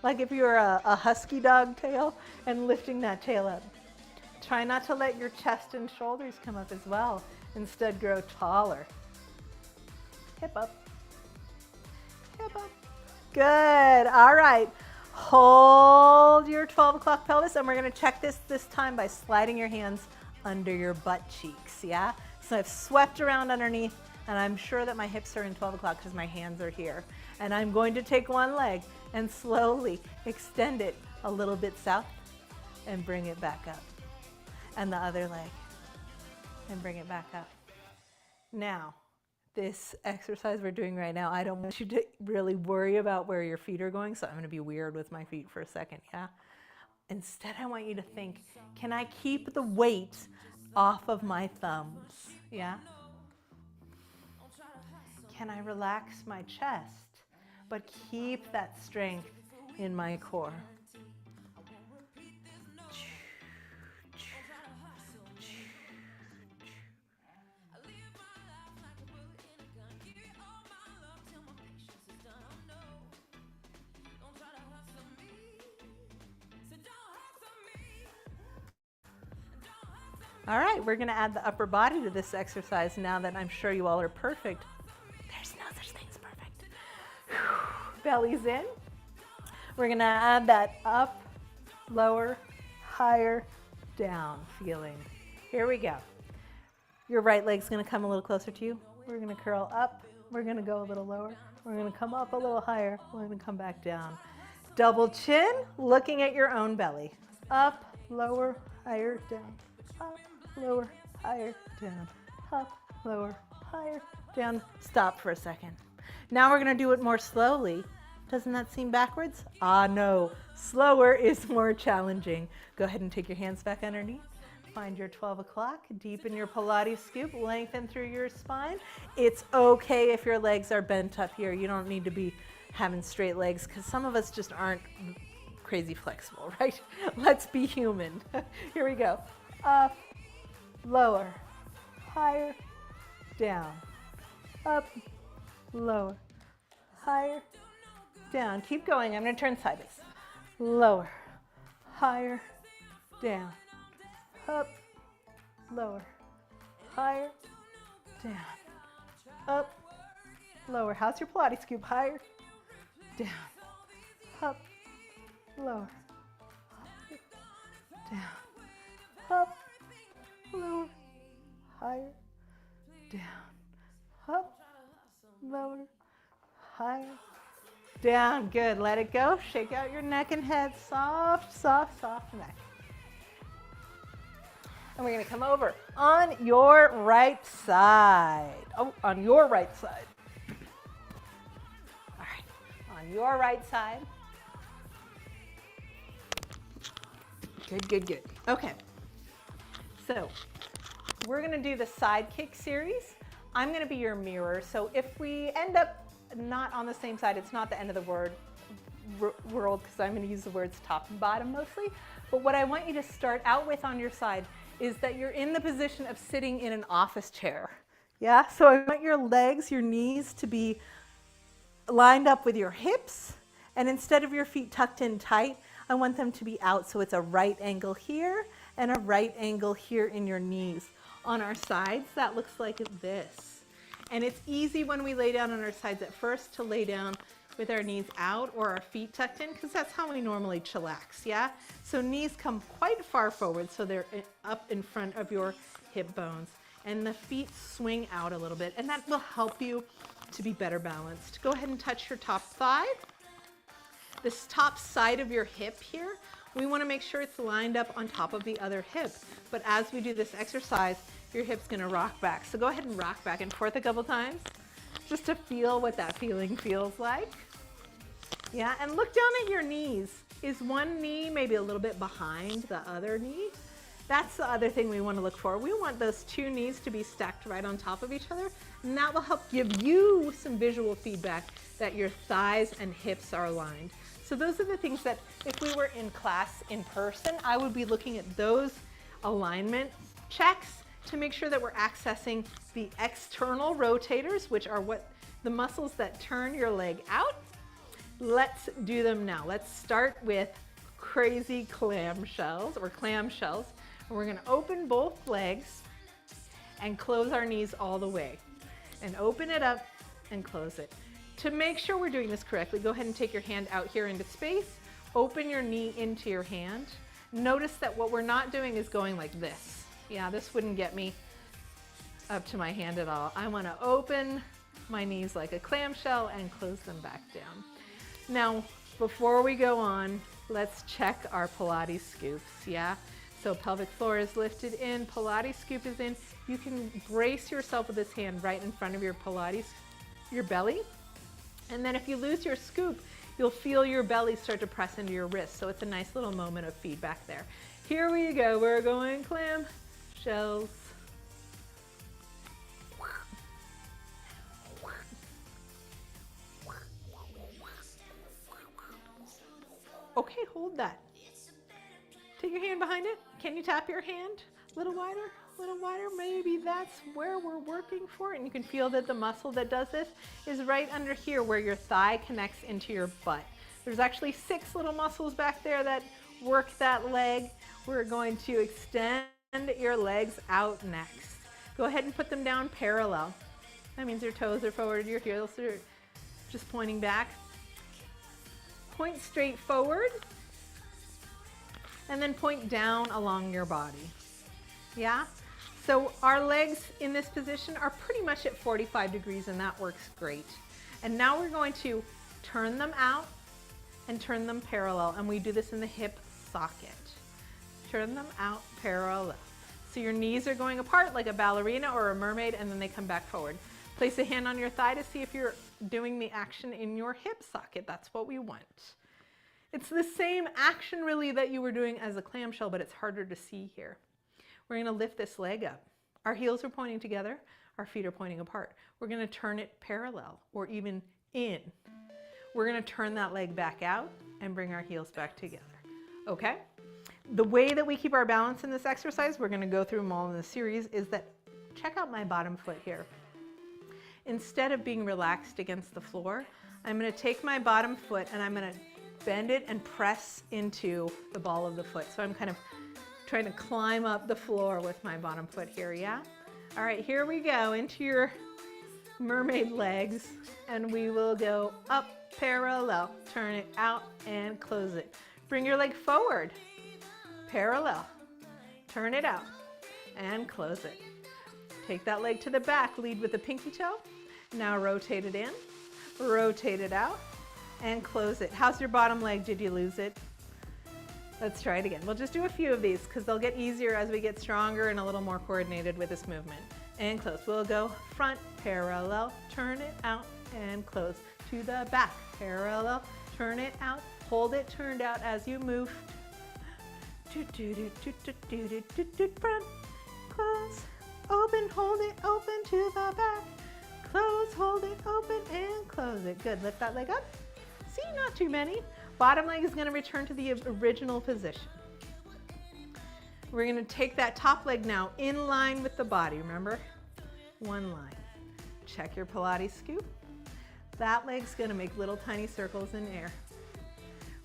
like if you're a husky dog tail, and lifting that tail up. Try not to let your chest and shoulders come up as well. Instead, grow taller. Hip up. Hip up. Good. All right. Hold your 12 o'clock pelvis, and we're going to check this time by sliding your hands under your butt cheeks, yeah? So I've swept around underneath, and I'm sure that my hips are in 12 o'clock because my hands are here. And I'm going to take one leg and slowly extend it a little bit south and bring it back up. And the other leg, and bring it back up. Now, this exercise we're doing right now, I don't want you to really worry about where your feet are going, so I'm gonna be weird with my feet for a second, yeah? Instead, I want you to think, can I keep the weight off of my thumbs, yeah? Can I relax my chest, but keep that strength in my core? All right, we're gonna add the upper body to this exercise now that I'm sure you all are perfect. There's no such thing as perfect. Belly's in. We're gonna add that up, lower, higher, down feeling. Here we go. Your right leg's gonna come a little closer to you. We're gonna curl up. We're gonna go a little lower. We're gonna come up a little higher. We're gonna come back down. Double chin, looking at your own belly. Up, lower, higher, down. Up, lower, higher, down. Up, lower, higher, down. Stop for a second. Now we're gonna do it more slowly. Doesn't that seem backwards? Ah, no. Slower is more challenging. Go ahead and take your hands back underneath. Find your 12 o'clock. Deepen your Pilates scoop. Lengthen through your spine. It's okay if your legs are bent up here. You don't need to be having straight legs because some of us just aren't crazy flexible, right? Let's be human. Here we go. Up, lower, higher, down. Up, lower, higher, down. Keep going. I'm going to turn sideways. Lower, higher, down. Up, lower, higher, down. Up, lower. How's your Pilates scoop? Higher, down. Up, lower, higher, down. Up, lower, higher, down. Up, lower, higher, down. Good. Let it go. Shake out your neck and head. Soft, soft, soft neck. And we're going to come over on your right side. Oh, on your right side. All right. On your right side. Good, good, good. Okay. So we're going to do the side kick series. I'm going to be your mirror. So if we end up not on the same side, it's not the end of the world because I'm going to use the words top and bottom mostly. But what I want you to start out with on your side is that you're in the position of sitting in an office chair. Yeah, so I want your legs, your knees to be lined up with your hips, and instead of your feet tucked in tight, I want them to be out, so it's a right angle here and a right angle here in your knees. On our sides, that looks like this. And it's easy when we lay down on our sides at first to lay down with our knees out or our feet tucked in, because that's how we normally chillax, yeah? So knees come quite far forward, so they're up in front of your hip bones. And the feet swing out a little bit, and that will help you to be better balanced. Go ahead and touch your top thigh. This top side of your hip here, we want to make sure it's lined up on top of the other hip. But as we do this exercise, your hip's going to rock back. So go ahead and rock back and forth a couple times just to feel what that feeling feels like. Yeah, and look down at your knees. Is one knee maybe a little bit behind the other knee? That's the other thing we want to look for. We want those two knees to be stacked right on top of each other, and that will help give you some visual feedback that your thighs and hips are aligned. So those are the things that if we were in class in person, I would be looking at those alignment checks to make sure that we're accessing the external rotators, which are what the muscles that turn your leg out. Let's do them now. Let's start with crazy clamshells or clamshells. And we're going to open both legs and close our knees all the way. And open it up and close it. To make sure we're doing this correctly, go ahead and take your hand out here into space. Open your knee into your hand. Notice that what we're not doing is going like this. Yeah, this wouldn't get me up to my hand at all. I want to open my knees like a clamshell and close them back down. Now, before we go on, let's check our Pilates scoops, yeah? So pelvic floor is lifted in, Pilates scoop is in. You can brace yourself with this hand right in front of your Pilates, your belly. And then if you lose your scoop, you'll feel your belly start to press into your wrist. So it's a nice little moment of feedback there. Here we go, we're going clam shells. Okay, hold that. Take your hand behind it. Can you tap your hand a little wider? A little wider, maybe that's where we're working for. And you can feel that the muscle that does this is right under here where your thigh connects into your butt. There's actually 6 little muscles back there that work that leg. We're going to extend your legs out next. Go ahead and put them down parallel. That means your toes are forward, your heels are just pointing back. Point straight forward and then point down along your body. Yeah? So our legs in this position are pretty much at 45 degrees and that works great. And now we're going to turn them out and turn them parallel, and we do this in the hip socket. Turn them out parallel. So your knees are going apart like a ballerina or a mermaid, and then they come back forward. Place a hand on your thigh to see if you're doing the action in your hip socket. That's what we want. It's the same action really that you were doing as a clamshell, but it's harder to see here. We're going to lift this leg up. Our heels are pointing together, our feet are pointing apart. We're going to turn it parallel or even in. We're going to turn that leg back out and bring our heels back together. Okay? The way that we keep our balance in this exercise, we're going to go through them all in the series, is that check out my bottom foot here. Instead of being relaxed against the floor, I'm going to take my bottom foot and I'm going to bend it and press into the ball of the foot. So I'm kind of trying to climb up the floor with my bottom foot here, yeah? All right, here we go into your mermaid legs, and we will go up parallel, turn it out and close it. Bring your leg forward, parallel, turn it out and close it. Take that leg to the back, lead with the pinky toe. Now rotate it in, rotate it out and close it. How's your bottom leg? Did you lose it? Let's try it again. We'll just do a few of these because they'll get easier as we get stronger and a little more coordinated with this movement. And close. We'll go front, parallel, turn it out and close. To the back, parallel, turn it out, hold it turned out as you move. Front, close, open, hold it open to the back. Close, hold it open and close it. Good. Lift that leg up. See, not too many. Bottom leg is going to return to the original position. We're gonna take that top leg now in line with the body, remember? One line. Check your Pilates scoop. That leg's gonna make little tiny circles in air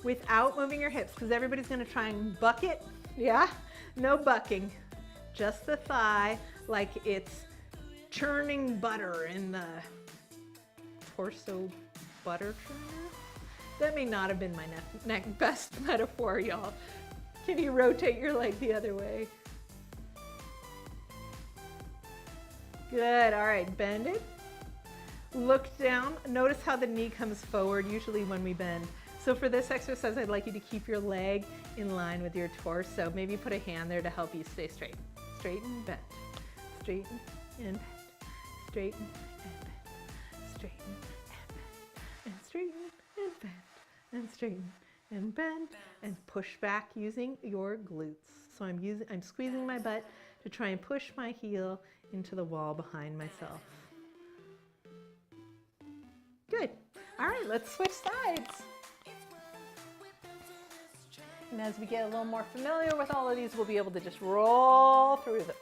without moving your hips, because everybody's gonna try and buck it, yeah? No bucking, just the thigh like it's churning butter in the torso butter churner. That may not have been my best metaphor, y'all. Can you rotate your leg the other way? Good, all right, bend it. Look down, notice how the knee comes forward usually when we bend. So for this exercise, I'd like you to keep your leg in line with your torso. Maybe put a hand there to help you stay straight. Straighten, bend, straighten and bend, straighten and bend, straighten and bend, and straighten and bend, and straighten and bend, and push back using your glutes. So I'm squeezing my butt to try and push my heel into the wall behind myself. Good. All right, let's switch sides. And as we get a little more familiar with all of these, we'll be able to just roll through them.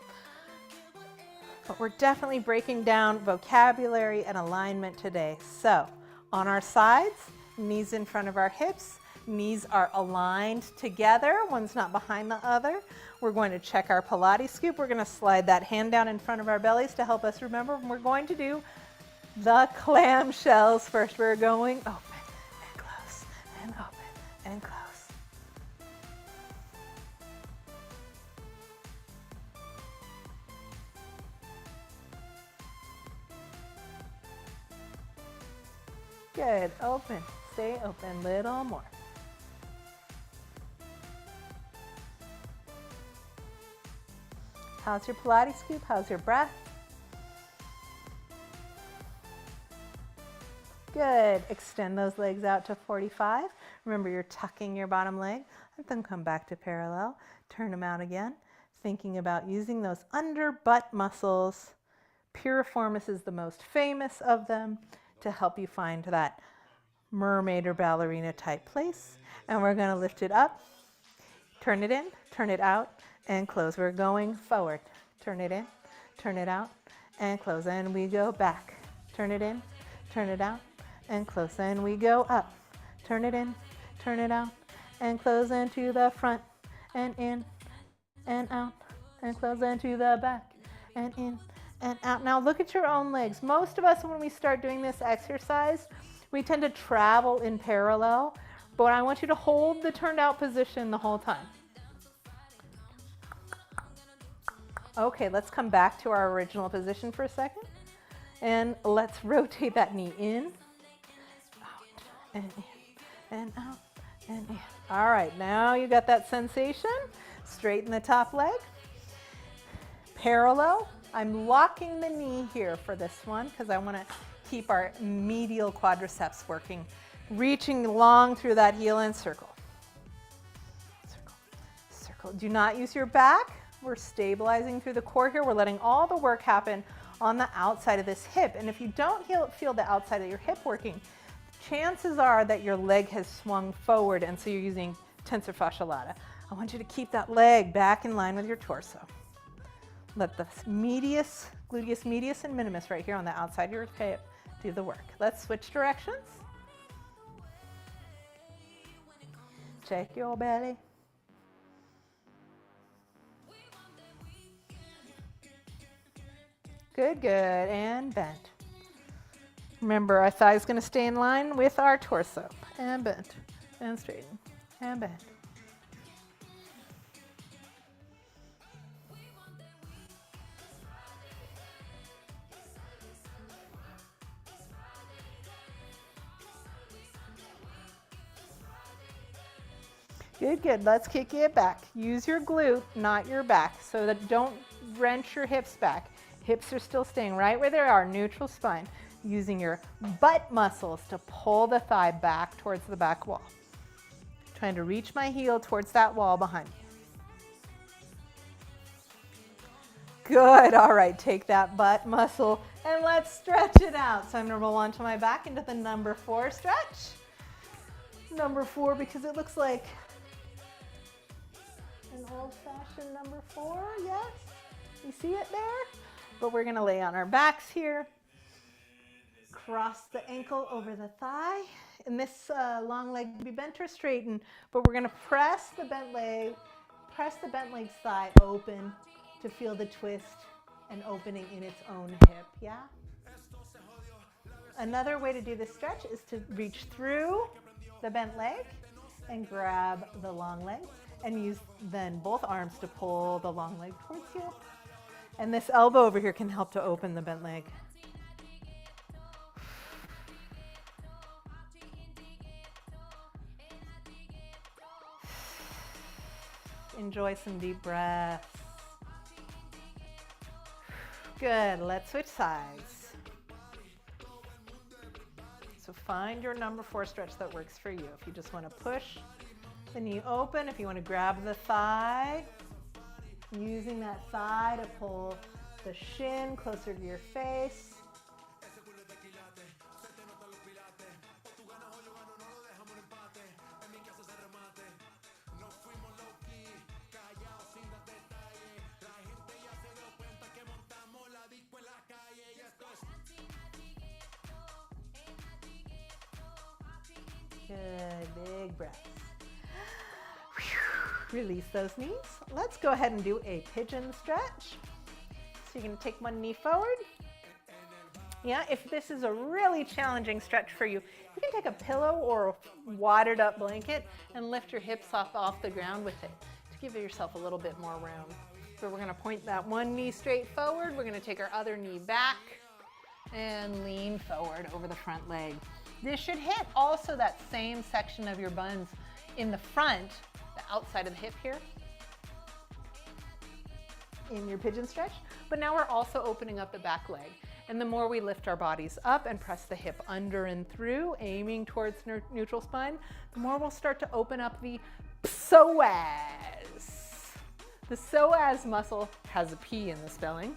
But we're definitely breaking down vocabulary and alignment today. So on our sides, knees in front of our hips, knees are aligned together, one's not behind the other. We're going to check our Pilates scoop. We're going to slide that hand down in front of our bellies to help us remember. And we're going to do the clamshells first. We're going open and close and open and close. Good, open, stay open, little more. How's your Pilates scoop? How's your breath? Good, extend those legs out to 45. Remember, you're tucking your bottom leg. Let them come back to parallel. Turn them out again. Thinking about using those under butt muscles. Piriformis is the most famous of them, to help you find that mermaid or ballerina type place. And we're going to lift it up, turn it in, turn it out, and close. We're going forward. Turn it in, turn it out, and close. And we go back. Turn it in, turn it out, and close. And we go up. Turn it in, turn it out, and close into the front, and in, and out, and close into the back, and in, and out. Now look at your own legs. Most of us, when we start doing this exercise, we tend to travel in parallel, but I want you to hold the turned out position the whole time. Okay, let's come back to our original position for a second. And let's rotate that knee in, out, and in, and out, and in. All right, now you got that sensation. Straighten the top leg. Parallel. I'm locking the knee here for this one because I want to keep our medial quadriceps working. Reaching long through that heel and circle. Circle, circle. Do not use your back. We're stabilizing through the core here. We're letting all the work happen on the outside of this hip. And if you don't feel the outside of your hip working, chances are that your leg has swung forward, and so you're using tensor fascia lata. I want you to keep that leg back in line with your torso. Let the medius, gluteus medius and minimus right here on the outside of your hip do the work. Let's switch directions. Check your belly. Good, good, and bend. Remember, our thigh is going to stay in line with our torso. And bend, and straighten, and bend. Good, good. Let's kick it back. Use your glute, not your back, so that don't wrench your hips back. Hips are still staying right where they are, neutral spine. Using your butt muscles to pull the thigh back towards the back wall. Trying to reach my heel towards that wall behind me. Good. All right, take that butt muscle and let's stretch it out. So I'm going to roll onto my back into the number 4 stretch. Number 4, because it looks like An old-fashioned number 4, yes? You see it there? But we're gonna lay on our backs here. Cross the ankle over the thigh. And this long leg can be bent or straightened, but we're gonna press the bent leg's thigh open to feel the twist and opening in its own hip, yeah? Another way to do this stretch is to reach through the bent leg and grab the long leg and use then both arms to pull the long leg towards you. And this elbow over here can help to open the bent leg. Enjoy some deep breaths. Good, let's switch sides. So find your number 4 stretch that works for you. If you just want to push the knee open, if you want to grab the thigh, using that thigh to pull the shin closer to your face. Good, big breaths. Release those knees. Let's go ahead and do a pigeon stretch. So you're gonna take one knee forward. Yeah, if this is a really challenging stretch for you, you can take a pillow or a wadded up blanket and lift your hips up off the ground with it to give yourself a little bit more room. So we're gonna point that one knee straight forward. We're gonna take our other knee back and lean forward over the front leg. This should hit also that same section of your buns in the front, the outside of the hip here, in your pigeon stretch. But now we're also opening up the back leg. And the more we lift our bodies up and press the hip under and through, aiming towards neutral spine, the more we'll start to open up the psoas. The psoas muscle has a P in the spelling,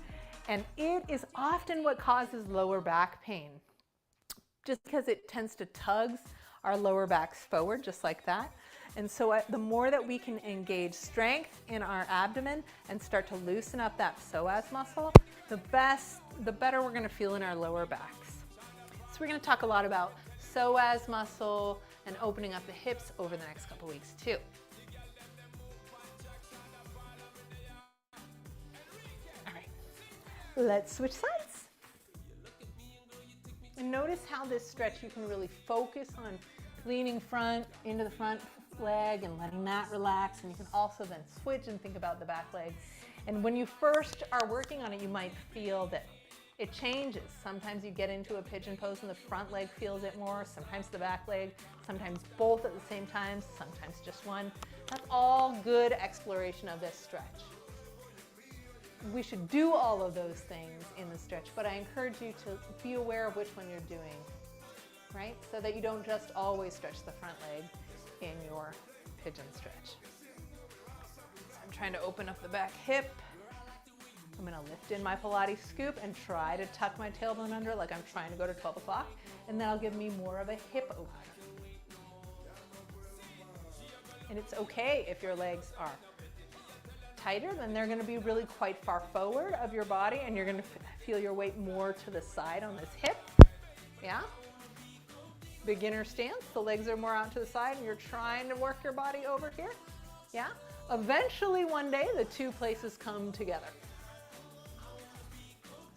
and it is often what causes lower back pain, just because it tends to tug our lower backs forward, just like that. And so the more that we can engage strength in our abdomen and start to loosen up that psoas muscle, the better we're gonna feel in our lower backs. So we're gonna talk a lot about psoas muscle and opening up the hips over the next couple weeks too. All right, let's switch sides. And notice how this stretch you can really focus on leaning front into the front leg and letting that relax. And you can also then switch and think about the back leg. And when you first are working on it, you might feel that it changes. Sometimes you get into a pigeon pose and the front leg feels it more, sometimes the back leg, sometimes both at the same time, sometimes just one. That's all good exploration of this stretch. We should do all of those things in the stretch, but I encourage you to be aware of which one you're doing, right? So that you don't just always stretch the front leg in your pigeon stretch. So I'm trying to open up the back hip. I'm gonna lift in my Pilates scoop and try to tuck my tailbone under like I'm trying to go to 12 o'clock, and that'll give me more of a hip opener. And it's okay if your legs are tighter, then they're gonna be really quite far forward of your body, and you're gonna feel your weight more to the side on this hip, yeah? Beginner stance, the legs are more out to the side, and you're trying to work your body over here, yeah? Eventually, one day, the two places come together.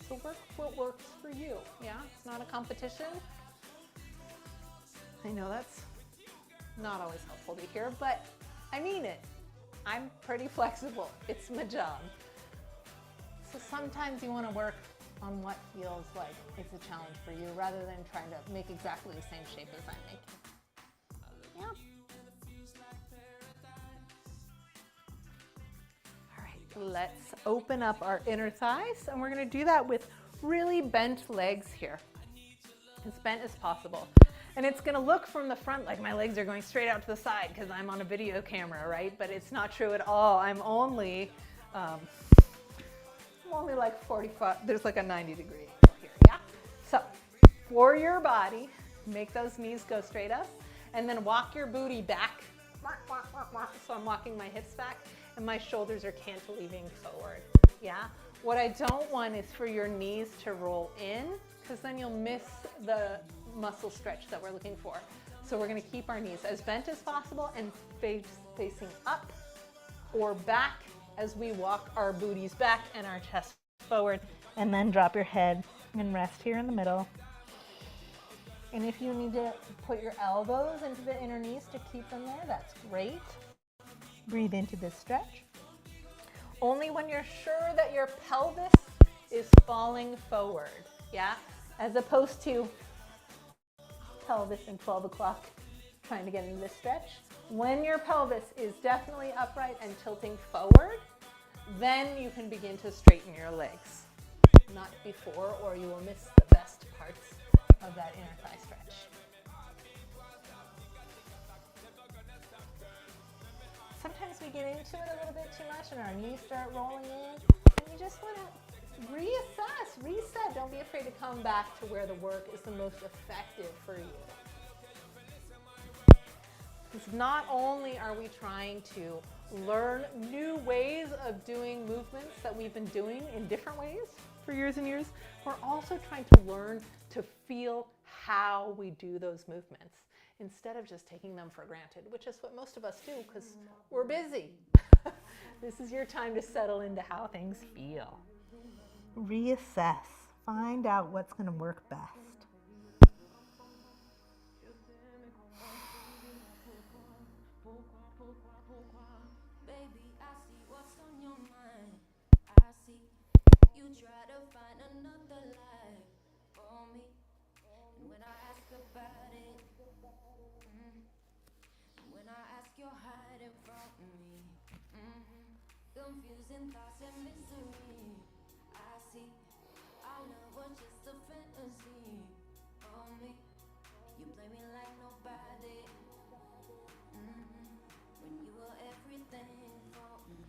So work what works for you, yeah? It's not a competition. I know that's not always helpful to hear, but I mean it. I'm pretty flexible. It's my job. So sometimes you want to work on what feels like it's a challenge for you rather than trying to make exactly the same shape as I'm making. Yeah. All right, let's open up our inner thighs, and we're going to do that with really bent legs here, as bent as possible. And it's gonna look from the front like my legs are going straight out to the side because I'm on a video camera, right? But it's not true at all. I'm only like 45, there's like a 90-degree angle here, yeah? So for your body, make those knees go straight up and then walk your booty back. So I'm walking my hips back and my shoulders are cantilevering forward, yeah? What I don't want is for your knees to roll in, because then you'll miss the muscle stretch that we're looking for. So we're gonna keep our knees as bent as possible and facing up or back as we walk our booties back and our chest forward, and then drop your head and rest here in the middle. And if you need to put your elbows into the inner knees to keep them there, that's great. Breathe into this stretch. Only when you're sure that your pelvis is falling forward, yeah? As opposed to pelvis in 12 o'clock trying to get into this stretch. When your pelvis is definitely upright and tilting forward, then you can begin to straighten your legs. Not before, or you will miss the best parts of that inner thigh stretch. Sometimes we get into it a little bit too much and our knees start rolling in, and you just want to reassess, reset. Don't be afraid to come back to where the work is the most effective for you. Because not only are we trying to learn new ways of doing movements that we've been doing in different ways for years and years, we're also trying to learn to feel how we do those movements instead of just taking them for granted, which is what most of us do because we're busy. This is your time to settle into how things feel. Reassess. Find out what's going to work best. Baby, I see what's on your mind. I see you try to find another life for me. And when I ask about it, when I ask, you're hiding from me. Confusing thoughts and misery. I see our love was just a fantasy for me. You play me like nobody. When you were everything for me.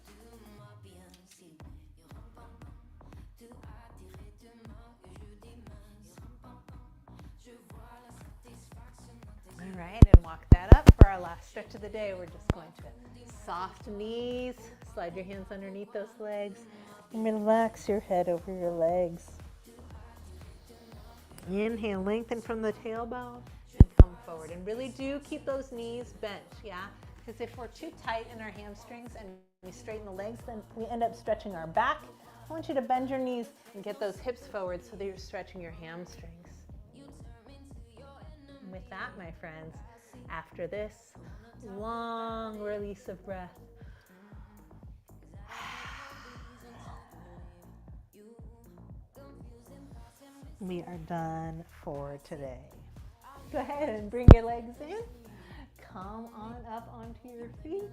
Tu m'as bien ciblé. Tu as tiré de main que je dis mince. Je vois la satisfaction dans tes All right, and walk that up for our last stretch of the day. We're just going to soft knees, slide your hands underneath those legs, and relax your head over your legs. Inhale, lengthen from the tailbone and come forward. And really do keep those knees bent, yeah? Because if we're too tight in our hamstrings and we straighten the legs, then we end up stretching our back. I want you to bend your knees and get those hips forward so that you're stretching your hamstrings. And with that, my friends, after this long release of breath, we are done for today. Go ahead and bring your legs in. Come on up onto your feet.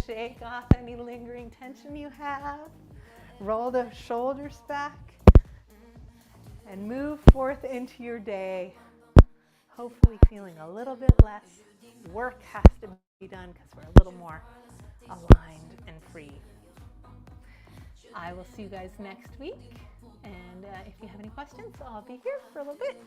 Shake off any lingering tension you have. Roll the shoulders back and move forth into your day. Hopefully feeling a little bit less work has to be done because we're a little more aligned and free. I will see you guys next week. And if you have any questions, I'll be here for a little bit.